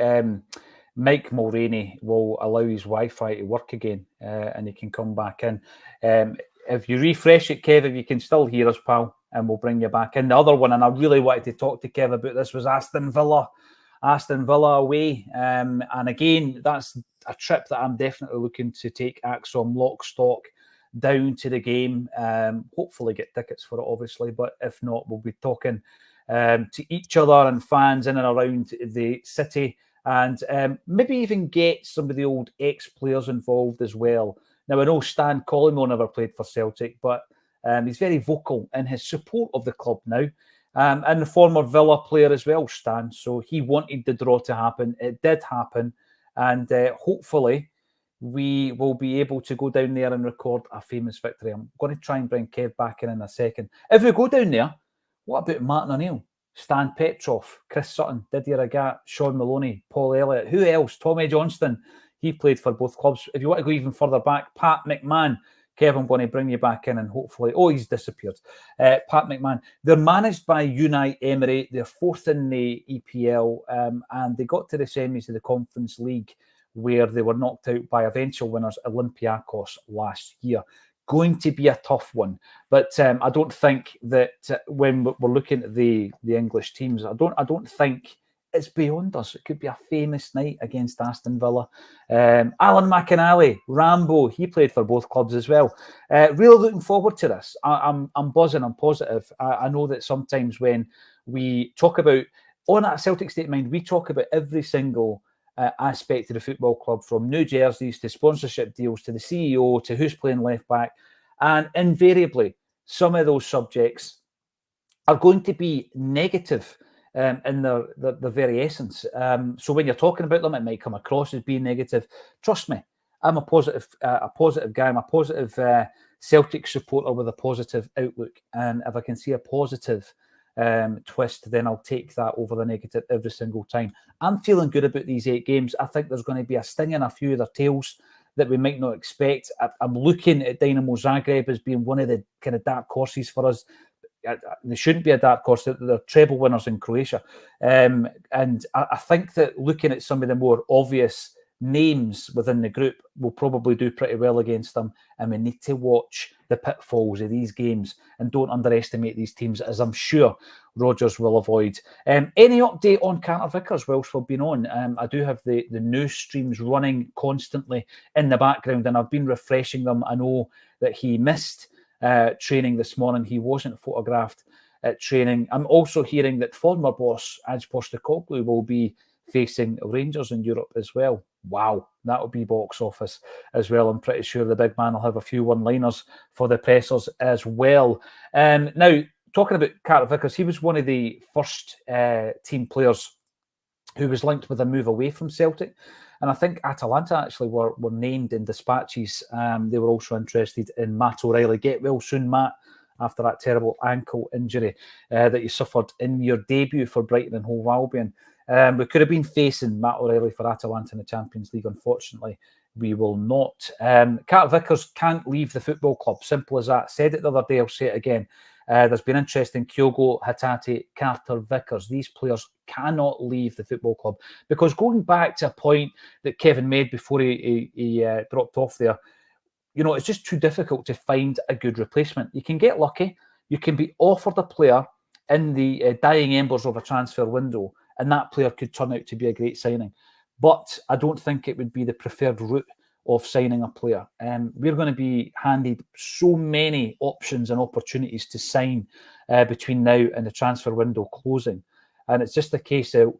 Mike Mulroney will allow his Wi-Fi to work again and he can come back in. If you refresh it, Kev, if you can still hear us, pal, and we'll bring you back in. The other one, and I really wanted to talk to Kev about this, was Aston Villa. Aston Villa away. And again, that's a trip that I'm definitely looking to take Acsom lock stock down to the game. Hopefully get tickets for it, obviously, but if not, we'll be talking to each other and fans in and around the city, and maybe even get some of the old ex-players involved as well. Now, I know Stan Collymore never played for Celtic, but he's very vocal in his support of the club now, and the former Villa player as well, Stan. So he wanted the draw to happen. It did happen, and hopefully we will be able to go down there and record a famous victory. I'm going to try and bring Kev back in a second. If we go down there, what about Martin O'Neill, Stan Petrov, Chris Sutton, Didier Agat, Sean Maloney, Paul Elliott? Who else? Tommy Johnston. He played for both clubs. If you want to go even further back, Pat McMahon. Kev, I'm going to bring you back in and hopefully... Oh, he's disappeared. Pat McMahon. They're managed by Unai Emery. They're 4th in the EPL, and they got to the semis of the Conference League, where they were knocked out by eventual winners Olympiacos last year. Going to be a tough one, but I don't think that when we're looking at the English teams, I don't think it's beyond us. It could be a famous night against Aston Villa. Alan McInally, Rambo, he played for both clubs as well. Really looking forward to this. I'm buzzing. I'm positive. I know that sometimes when we talk about on that Celtic State of Mind, we talk about every single aspect of the football club, from new jerseys to sponsorship deals to the CEO to who's playing left back, and invariably some of those subjects are going to be negative in the very essence. So when you're talking about them, it might come across as being negative. Trust me, I'm a positive guy. I'm a positive Celtic supporter with a positive outlook, and if I can see a positive twist, then I'll take that over the negative every single time. I'm feeling good about these 8 games. I think there's going to be a sting in a few of their tails that we might not expect. I'm looking at Dynamo Zagreb as being one of the kind of dark horses for us. They shouldn't be a dark horse. They're treble winners in Croatia. And I think that looking at some of the more obvious names within the group will probably do pretty well against them, and we need to watch the pitfalls of these games and don't underestimate these teams, as I'm sure Rodgers will avoid. Any update on Carter Vickers whilst we've been on? I do have the news streams running constantly in the background, and I've been refreshing them. I know that he missed training this morning. He wasn't photographed at training. I'm also hearing that former boss Ange Postecoglou will be facing Rangers in Europe as well. Wow, that'll be box office as well. I'm pretty sure the big man will have a few one-liners for the pressers as well. Now, talking about Carter Vickers, he was one of the first team players who was linked with a move away from Celtic. And I think Atalanta actually were named in dispatches. They were also interested in Matt O'Reilly. Get well soon, Matt, after that terrible ankle injury that you suffered in your debut for Brighton and Hove Albion. We could have been facing Matt O'Reilly for Atalanta in the Champions League. Unfortunately, we will not. Cat Vickers can't leave the football club. Simple as that. Said it the other day, I'll say it again. There's been interest in Kyogo, Hatate, Carter, Vickers. These players cannot leave the football club, because going back to a point that Kevin made before he dropped off there, it's just too difficult to find a good replacement. You can get lucky. You can be offered a player in the dying embers of a transfer window, and that player could turn out to be a great signing. But I don't think it would be the preferred route of signing a player. We're going to be handed so many options and opportunities to sign between now and the transfer window closing. And it's just a case of,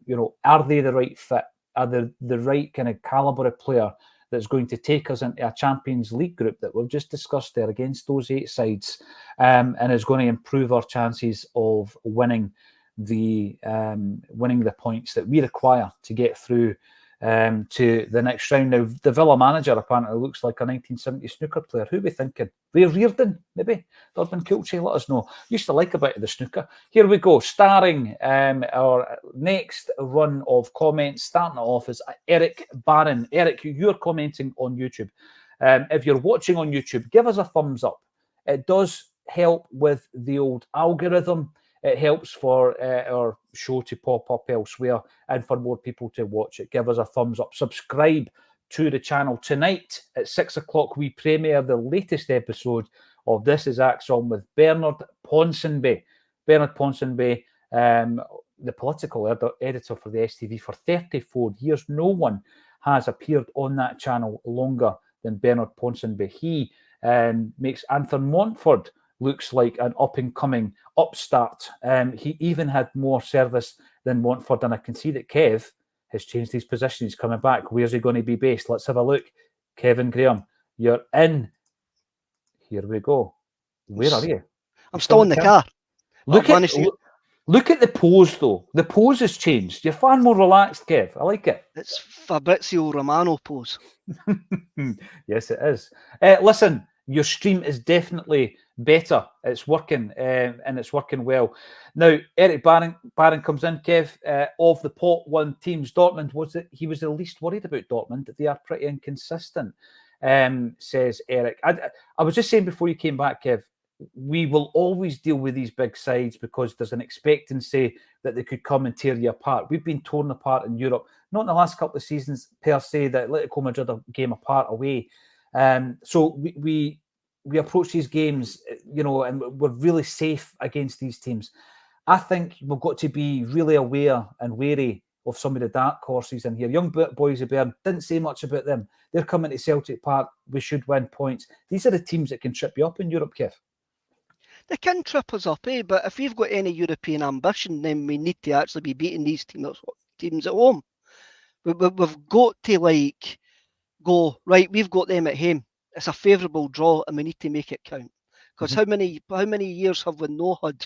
are they the right fit? Are they the right kind of calibre of player that's going to take us into a Champions League group that we've just discussed there against those 8 sides, and is going to improve our chances of winning the points that we require to get through to the next round. Now, the Villa manager apparently looks like a 1970s snooker player. Who are we thinking? Ray Reardon, maybe? Dortmund Kulche, let us know. Used to like a bit of the snooker. Here we go. Starring our next run of comments. Starting it off is Eric Barron. Eric, you're commenting on YouTube. If you're watching on YouTube, give us a thumbs up. It does help with the old algorithm. It helps for our show to pop up elsewhere and for more people to watch it. Give us a thumbs up. Subscribe to the channel. Tonight at 6 o'clock, we premiere the latest episode of This Is Acsom with Bernard Ponsonby. Bernard Ponsonby, the political editor for the STV for 34 years. No one has appeared on that channel longer than Bernard Ponsonby. He makes Anthony Montford looks like an up-and-coming upstart. He even had more service than Montford, and I can see that Kev has changed his position. He's coming back. Where's he going to be based? Let's have a look. Kevin Graham, you're in. Here we go. Where are you? I'm still in the car. Look at the pose, though. The pose has changed. You're far more relaxed, Kev. I like it. It's Fabrizio Romano pose. Yes, it is. Listen, your stream is definitely better. It's working, and it's working well. Now, Eric Barron comes in, Kev, of the pot 1 teams. Dortmund, he was the least worried about Dortmund. They are pretty inconsistent, says Eric. I was just saying before you came back, Kev, we will always deal with these big sides because there's an expectancy that they could come and tear you apart. We've been torn apart in Europe, not in the last couple of seasons per se, that Atletico Madrid are game apart away. So we approach these games, and we're really safe against these teams. I think we've got to be really aware and wary of some of the dark horses in here. Young Boys of Bern, didn't say much about them. They're coming to Celtic Park. We should win points. These are the teams that can trip you up in Europe, Kev. They can trip us up, but if we've got any European ambition, then we need to actually be beating these teams at home. We've got to go, right, we've got them at home. It's a favourable draw and we need to make it count. Because how many years have we not had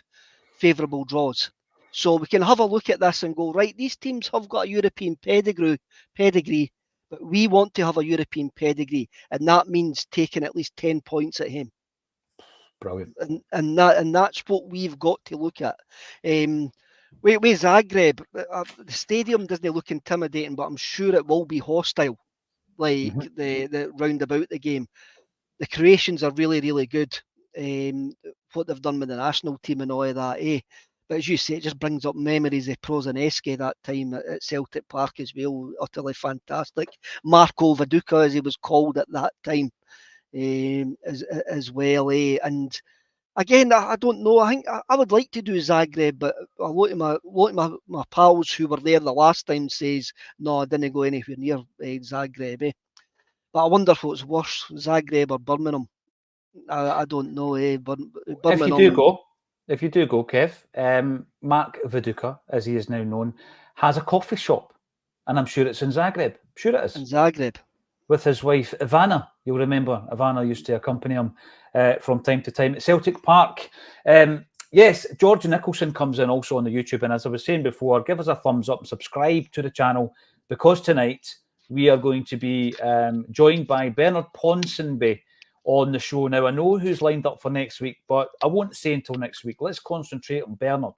favourable draws? So we can have a look at this and go, right, these teams have got a European pedigree, but we want to have a European pedigree, and that means taking at least 10 points at him. Brilliant. And that's what we've got to look at. With Zagreb, the stadium doesn't look intimidating, but I'm sure it will be hostile, the round about the game. The Croatians are really, really good. What they've done with the national team and all of that, But as you say, it just brings up memories of Prozaneski that time at Celtic Park as well. Utterly fantastic. Marko Viduka, as he was called at that time, as well. And again, I don't know. I think I would like to do Zagreb, but a lot of my pals who were there the last time says, no, I didn't go anywhere near Zagreb. But I wonder if it's worse, Zagreb or Birmingham. I don't know. Birmingham. If you do go, Kev, Mark Viduka, as he is now known, has a coffee shop, and I'm sure it's in Zagreb. Sure it is. In Zagreb. With his wife, Ivana. You'll remember Ivana used to accompany him from time to time at Celtic Park. Yes, George Nicholson comes in also on the YouTube. And as I was saying before, give us a thumbs up and subscribe to the channel, because tonight we are going to be joined by Bernard Ponsonby on the show. Now, I know who's lined up for next week, but I won't say until next week. Let's concentrate on Bernard.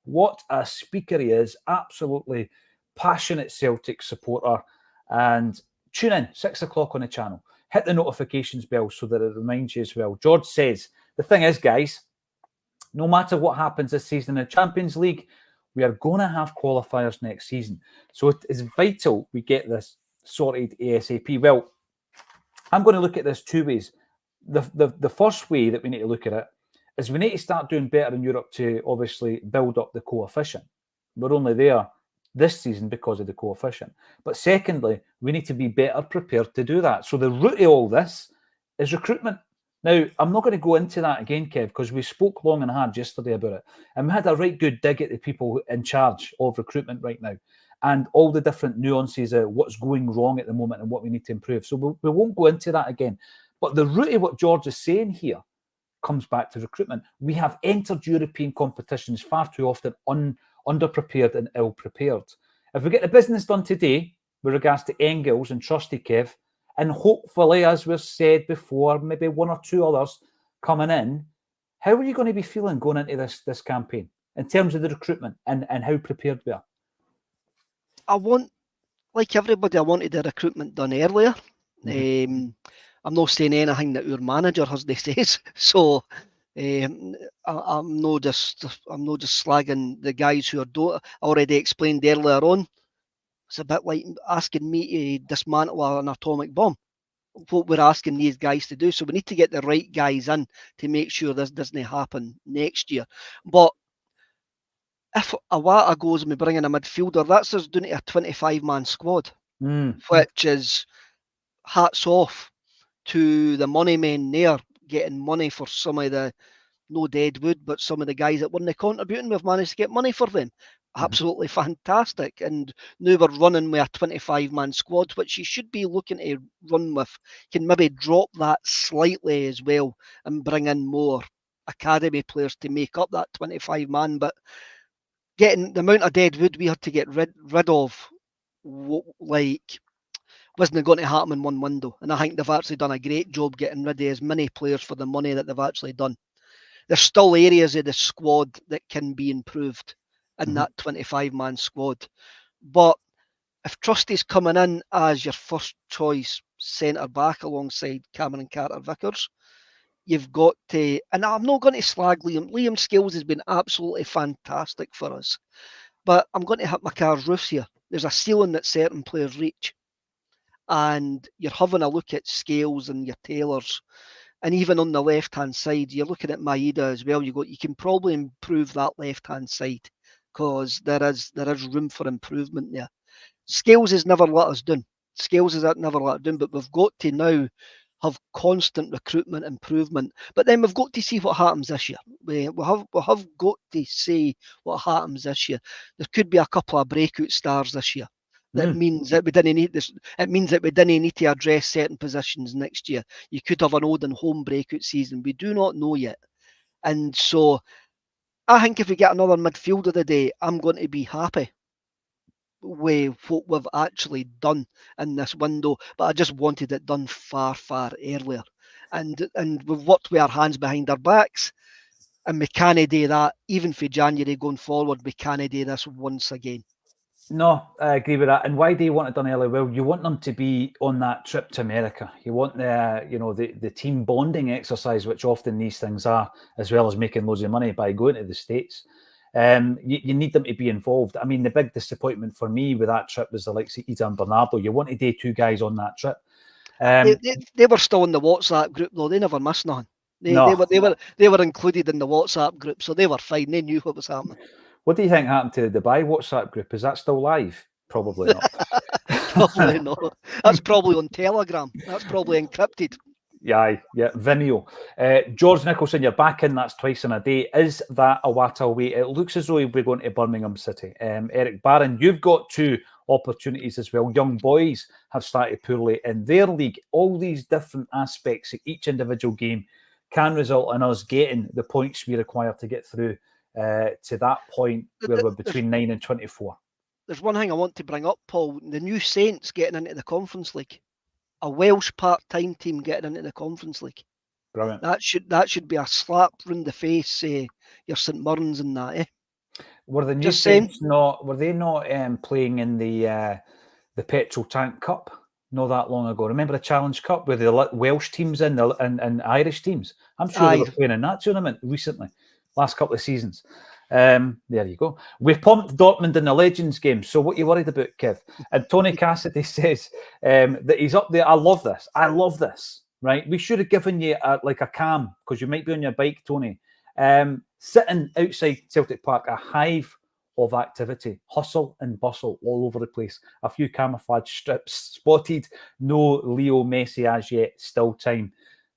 What a speaker he is. Absolutely passionate Celtic supporter. And tune in, 6 o'clock on the channel. Hit the notifications bell so that it reminds you as well. George says, the thing is, guys, no matter what happens this season in the Champions League, we are going to have qualifiers next season. So it is vital we get this sorted ASAP. Well, I'm going to look at this two ways. The first way that we need to look at it is we need to start doing better in Europe to obviously build up the coefficient. We're only there this season because of the coefficient. But secondly, we need to be better prepared to do that. So the root of all this is recruitment. Now, I'm not going to go into that again, Kev, because we spoke long and hard yesterday about it. And we had a right good dig at the people in charge of recruitment right now and all the different nuances of what's going wrong at the moment and what we need to improve. So we won't go into that again. But the root of what George is saying here comes back to recruitment. We have entered European competitions far too often underprepared and ill-prepared. If we get the business done today with regards to Engels and Trusty, Kev, and hopefully, as we've said before, maybe one or two others coming in, how are you going to be feeling going into this campaign in terms of the recruitment and how prepared we are? Like everybody, I wanted the recruitment done earlier. Mm-hmm. I'm not saying anything that our manager has to say. So I'm not just slagging the guys who are already explained earlier on. It's a bit like asking me to dismantle an atomic bomb. What we're asking these guys to do. So we need to get the right guys in to make sure this doesn't happen next year. But if Awata goes and we bring in a midfielder, that's us doing it a 25-man squad, which is hats off to the money men there, getting money for some of the, no deadwood, but some of the guys that weren't contributing. We've managed to get money for them. Absolutely fantastic. And now we're running with a 25-man squad, which you should be looking to run with. Can maybe drop that slightly as well and bring in more academy players to make up that 25-man. But getting the amount of deadwood we had to get rid of, like, wasn't going to happen in one window. And I think they've actually done a great job getting rid of as many players for the money that they've actually done. There's still areas of the squad that can be improved in that 25-man squad. But if Trusty's coming in as your first choice centre-back alongside Cameron Carter-Vickers, you've got to, and I'm not going to slag Liam. Liam Scales has been absolutely fantastic for us. But I'm going to hit my car's roofs here. There's a ceiling that certain players reach. And you're having a look at Scales and your Taylors. And even on the left-hand side, you're looking at Maeda as well. You can probably improve that left-hand side because there is room for improvement there. Scales has never let us down. But we've got to now have constant recruitment improvement. But then we've got to see what happens this year. We have got to see what happens this year. There could be a couple of breakout stars this year. That means that we didn't need this. It means that we didn't need to address certain positions next year. You could have an Odin home breakout season. We do not know yet. And so I think if we get another midfielder today, I'm going to be happy with what we've actually done in this window. But I just wanted it done far, far earlier. And we've worked with our hands behind our backs. And we can't do that. Even for January going forward, we can't do this once again. No, I agree with that. And why do you want it done early? Well, you want them to be on that trip to America. You want the team bonding exercise, which often these things are, as well as making loads of money by going to the States. You need them to be involved. I mean, the big disappointment for me with that trip was the likes of Ida and Bernardo. You want to do two guys on that trip. They were still in the WhatsApp group though. They never missed nothing. They were included in the WhatsApp group, so they were fine. They knew what was happening. What do you think happened to the Dubai WhatsApp group? Is that still live? Probably not. Probably not. That's probably on Telegram. That's probably encrypted. Yeah, Vimeo. George Nicholson, you're back in. That's twice in a day. Is that Awata away? It looks as though we're going to Birmingham City. Eric Barron, you've got two opportunities as well. Young boys have started poorly in their league. All these different aspects of each individual game can result in us getting the points we require to get through to that point where we're between 9 and 24. there's one thing I want to bring up, Paul. The new Saints getting into the Conference League. A Welsh part-time team getting into the Conference League. Brilliant. That should be a slap round the face, your St Mirrens and that, eh? Were the new Just Saints saying. not? Were they not playing in the Petrol Tank Cup not that long ago? Remember the Challenge Cup with the Welsh teams and Irish teams? I'm sure they were playing in that tournament recently, last couple of seasons. There you go. We've pumped Dortmund in the Legends game. So what are you worried about, Kev? And Tony Cassidy says that he's up there. I love this. Right? We should have given you a cam because you might be on your bike, Tony. Sitting outside Celtic Park, a hive of activity, hustle and bustle all over the place. A few camouflage strips spotted. No Leo Messi as yet. Still time.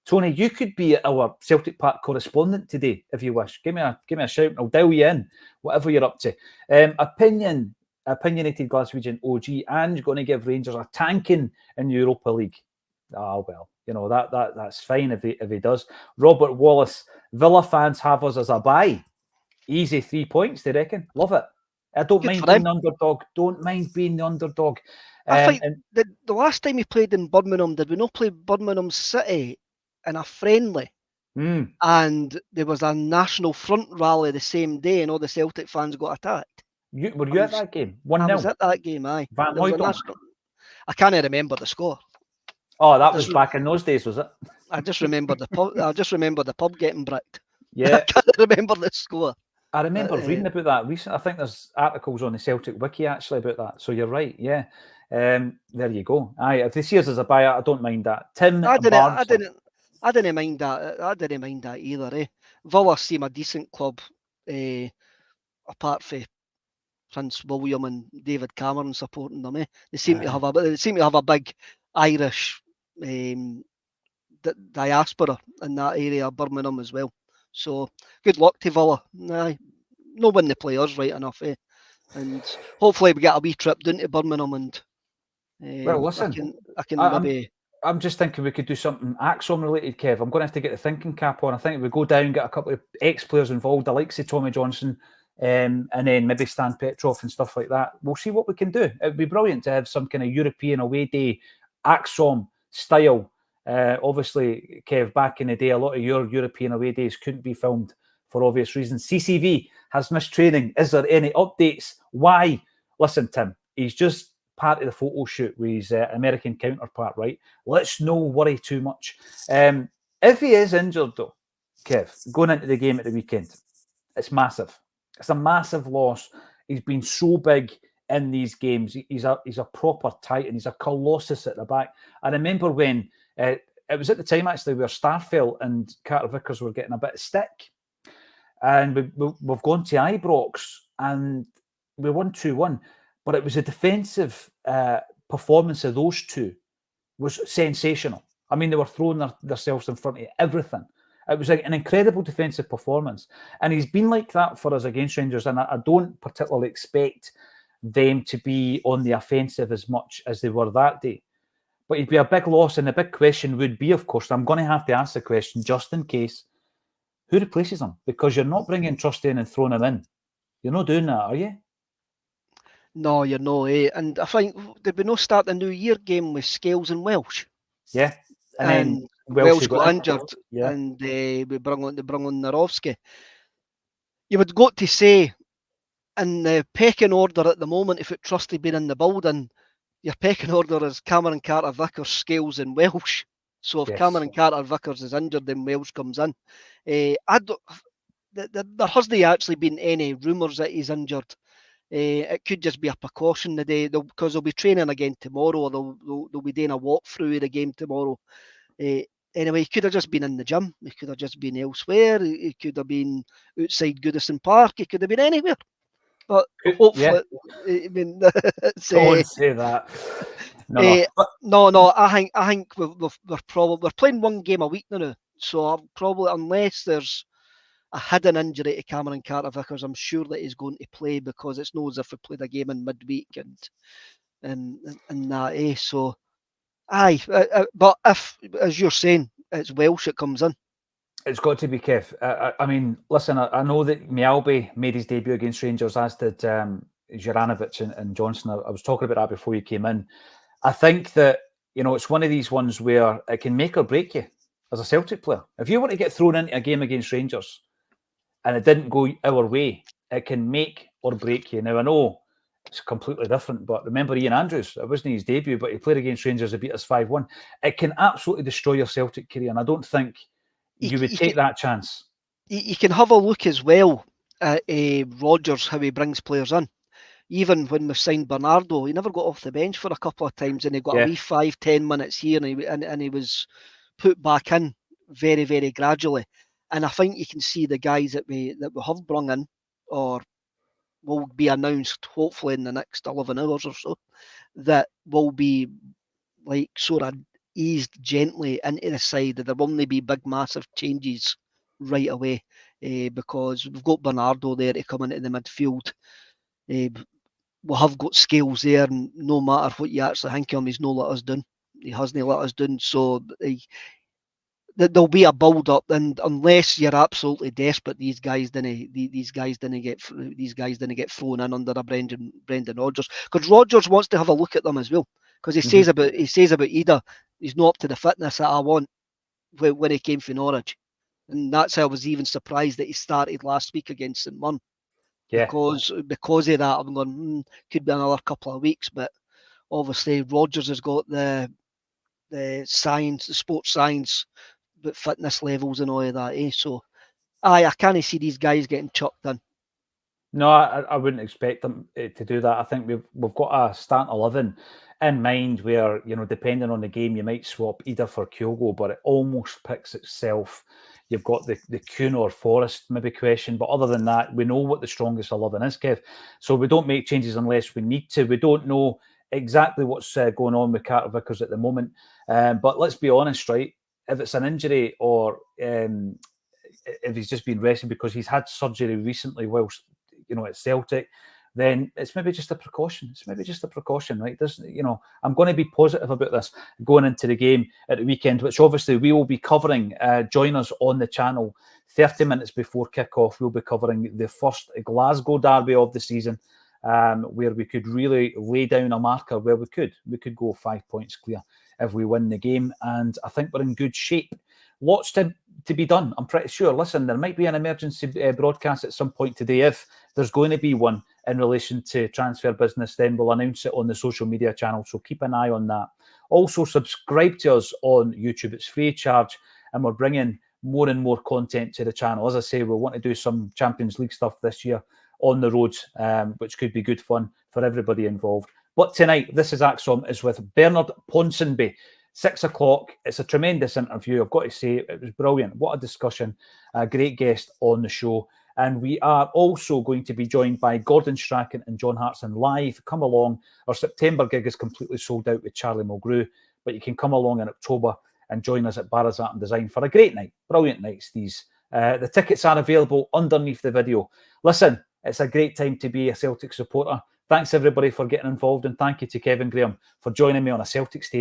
Tony, you could be our Celtic Park correspondent today if you wish. Give me a shout and I'll dial you in, whatever you're up to. Opinionated Glaswegian OG, and you're going to give Rangers a tanking in Europa League. Oh well, that's fine if he does. Robert Wallace, Villa fans have us as a buy. Easy 3 points, they reckon. Love it. I don't mind being the underdog. Don't mind being the underdog. I think the last time we played in Birmingham, did we not play Birmingham City in a friendly? And there was a National Front rally the same day, and all the Celtic fans got attacked. Were you at that game? 1-0. I was at that game, aye. Van Hooydonk. I can't remember the score. Oh, that was back in those days, was it? I just remember the pub. I just remember the pub getting bricked. Yeah, I can't remember the score. I remember reading about that recently. I think there's articles on the Celtic Wiki actually about that. So you're right. Yeah. There you go. Aye, if they see us as a buyer, I don't mind that. Tim, I didn't mind that. I didn't mind that either. Eh? Villa seem a decent club, apart from Prince William and David Cameron supporting them. Eh? They seem to have a big Irish diaspora in that area of Birmingham as well. So good luck to Villa. Nah, no win the players right enough, eh? And hopefully we get a wee trip down to Birmingham and well, listen, I'm just thinking we could do something Acsom related, Kev. I'm going to have to get the thinking cap on. I think if we go down, get a couple of ex-players involved, the likes of Tommy Johnson, and then maybe Stan Petrov and stuff like that. We'll see what we can do. It would be brilliant to have some kind of European away day, Acsom style. Obviously, Kev, back in the day, a lot of your European away days couldn't be filmed for obvious reasons. CCV has missed training. Is there any updates? Why? Listen, Tim, he's just part of the photo shoot with his American counterpart, right? Let's not worry too much. If he is injured, though, Kev, going into the game at the weekend, it's massive. It's a massive loss. He's been so big in these games. He's a proper titan. He's a colossus at the back. I remember when it was at the time actually where Starfelt and Carter Vickers were getting a bit of stick, and we've gone to Ibrox and we won 2-1. But it was a defensive performance of those two was sensational. I mean, they were throwing themselves in front of everything. It was an incredible defensive performance. And he's been like that for us against Rangers. And I don't particularly expect them to be on the offensive as much as they were that day. But it'd be a big loss. And the big question would be, of course, I'm going to have to ask the question just in case, who replaces him? Because you're not bringing Trusty in and throwing him in. You're not doing that, are you? No, you're not, eh? And I think, did we not start the New Year game with Scales and Welsh? Yeah. And then Welsh got injured, and we brought on Narovsky. You would got to say, in the pecking order at the moment, if it Trusty been in the building, your pecking order is Cameron Carter Vickers, Scales and Welsh. So if Cameron Carter Vickers is injured, then Welsh comes in. There hasn't actually been any rumours that he's injured. It could just be a precaution today because they'll be training again tomorrow, or they'll be doing a walkthrough of the game tomorrow. Anyway, he could have just been in the gym. He could have just been elsewhere. He could have been outside Goodison Park. He could have been anywhere. But hopefully, I mean, don't say that. No. I think we're playing one game a week now. So I'm probably, unless there's a hidden injury to Cameron Carter Vickers, I'm sure that he's going to play, because it's not as if we played a game in midweek and that, eh? So, aye, but if, as you're saying, it's Welsh that comes in. It's got to be Kev. I mean, listen, I know that Mialbi made his debut against Rangers, as did Juranovic and Johnson. I was talking about that before you came in. I think that, it's one of these ones where it can make or break you as a Celtic player. If you want to get thrown into a game against Rangers and it didn't go our way, it can make or break you. Now, I know it's completely different, but remember Ian Andrews, it wasn't his debut, but he played against Rangers and beat us 5-1. It can absolutely destroy your Celtic career, and I don't think you would take that chance. You can have a look as well at Rodgers, how he brings players in. Even when we signed Bernardo, he never got off the bench for a couple of times, and he got a wee 5-10 minutes here, and he was put back in very, very gradually. And I think you can see the guys that we have brought in, or will be announced hopefully in the next 11 hours or so, that will be like sort of eased gently into the side. There will only be big, massive changes right away, because we've got Bernardo there to come into the midfield. We have got Scales there, and no matter what you actually think of him, he's not let us down. He hasn't let us down. So there'll be a build up, and unless you're absolutely desperate, these guys didn't get thrown in under a Brendan Rodgers, because Rodgers wants to have a look at them as well, because he says about Ida, he's not up to the fitness that I want when he came from Norwich, and that's how I was even surprised that he started last week against St Mirren. Because of that, I'm going, could be another couple of weeks, but obviously Rodgers has got the science, the sports science, but fitness levels and all of that. So, I can't see these guys getting chucked in. No, I wouldn't expect them to do that. I think we've got a starting 11 in mind where, depending on the game, you might swap either for Kyogo, but it almost picks itself. You've got the Kuhn or Forrest maybe question, but other than that, we know what the strongest 11 is, Kev. So we don't make changes unless we need to. We don't know exactly what's going on with Carter Vickers at the moment. But let's be honest, right? If it's an injury or if he's just been resting because he's had surgery recently whilst, at Celtic, then it's maybe just a precaution. Right? I'm going to be positive about this going into the game at the weekend, which obviously we will be covering. Join us on the channel 30 minutes before kickoff. We'll be covering the first Glasgow derby of the season, where we could really lay down a marker where we could go 5 points clear if we win the game. And I think we're in good shape. Lots to be done, I'm pretty sure. Listen, there might be an emergency broadcast at some point today. If there's going to be one in relation to transfer business, then we'll announce it on the social media channel. So keep an eye on that. Also, subscribe to us on YouTube. It's free of charge, and we're bringing more and more content to the channel. As I say, we want to do some Champions League stuff this year on the road, which could be good fun for everybody involved. But tonight, This is Acsom is with Bernard Ponsonby. 6 o'clock. It's a tremendous interview. I've got to say, it was brilliant. What a discussion. A great guest on the show. And we are also going to be joined by Gordon Strachan and John Hartson live. Come along. Our September gig is completely sold out with Charlie Mulgrew, but you can come along in October and join us at Barra's Art and Design for a great night. Brilliant nights, these. The tickets are available underneath the video. Listen, it's a great time to be a Celtic supporter. Thanks, everybody, for getting involved, and thank you to Kevin Graham for joining me on A Celtic Stage.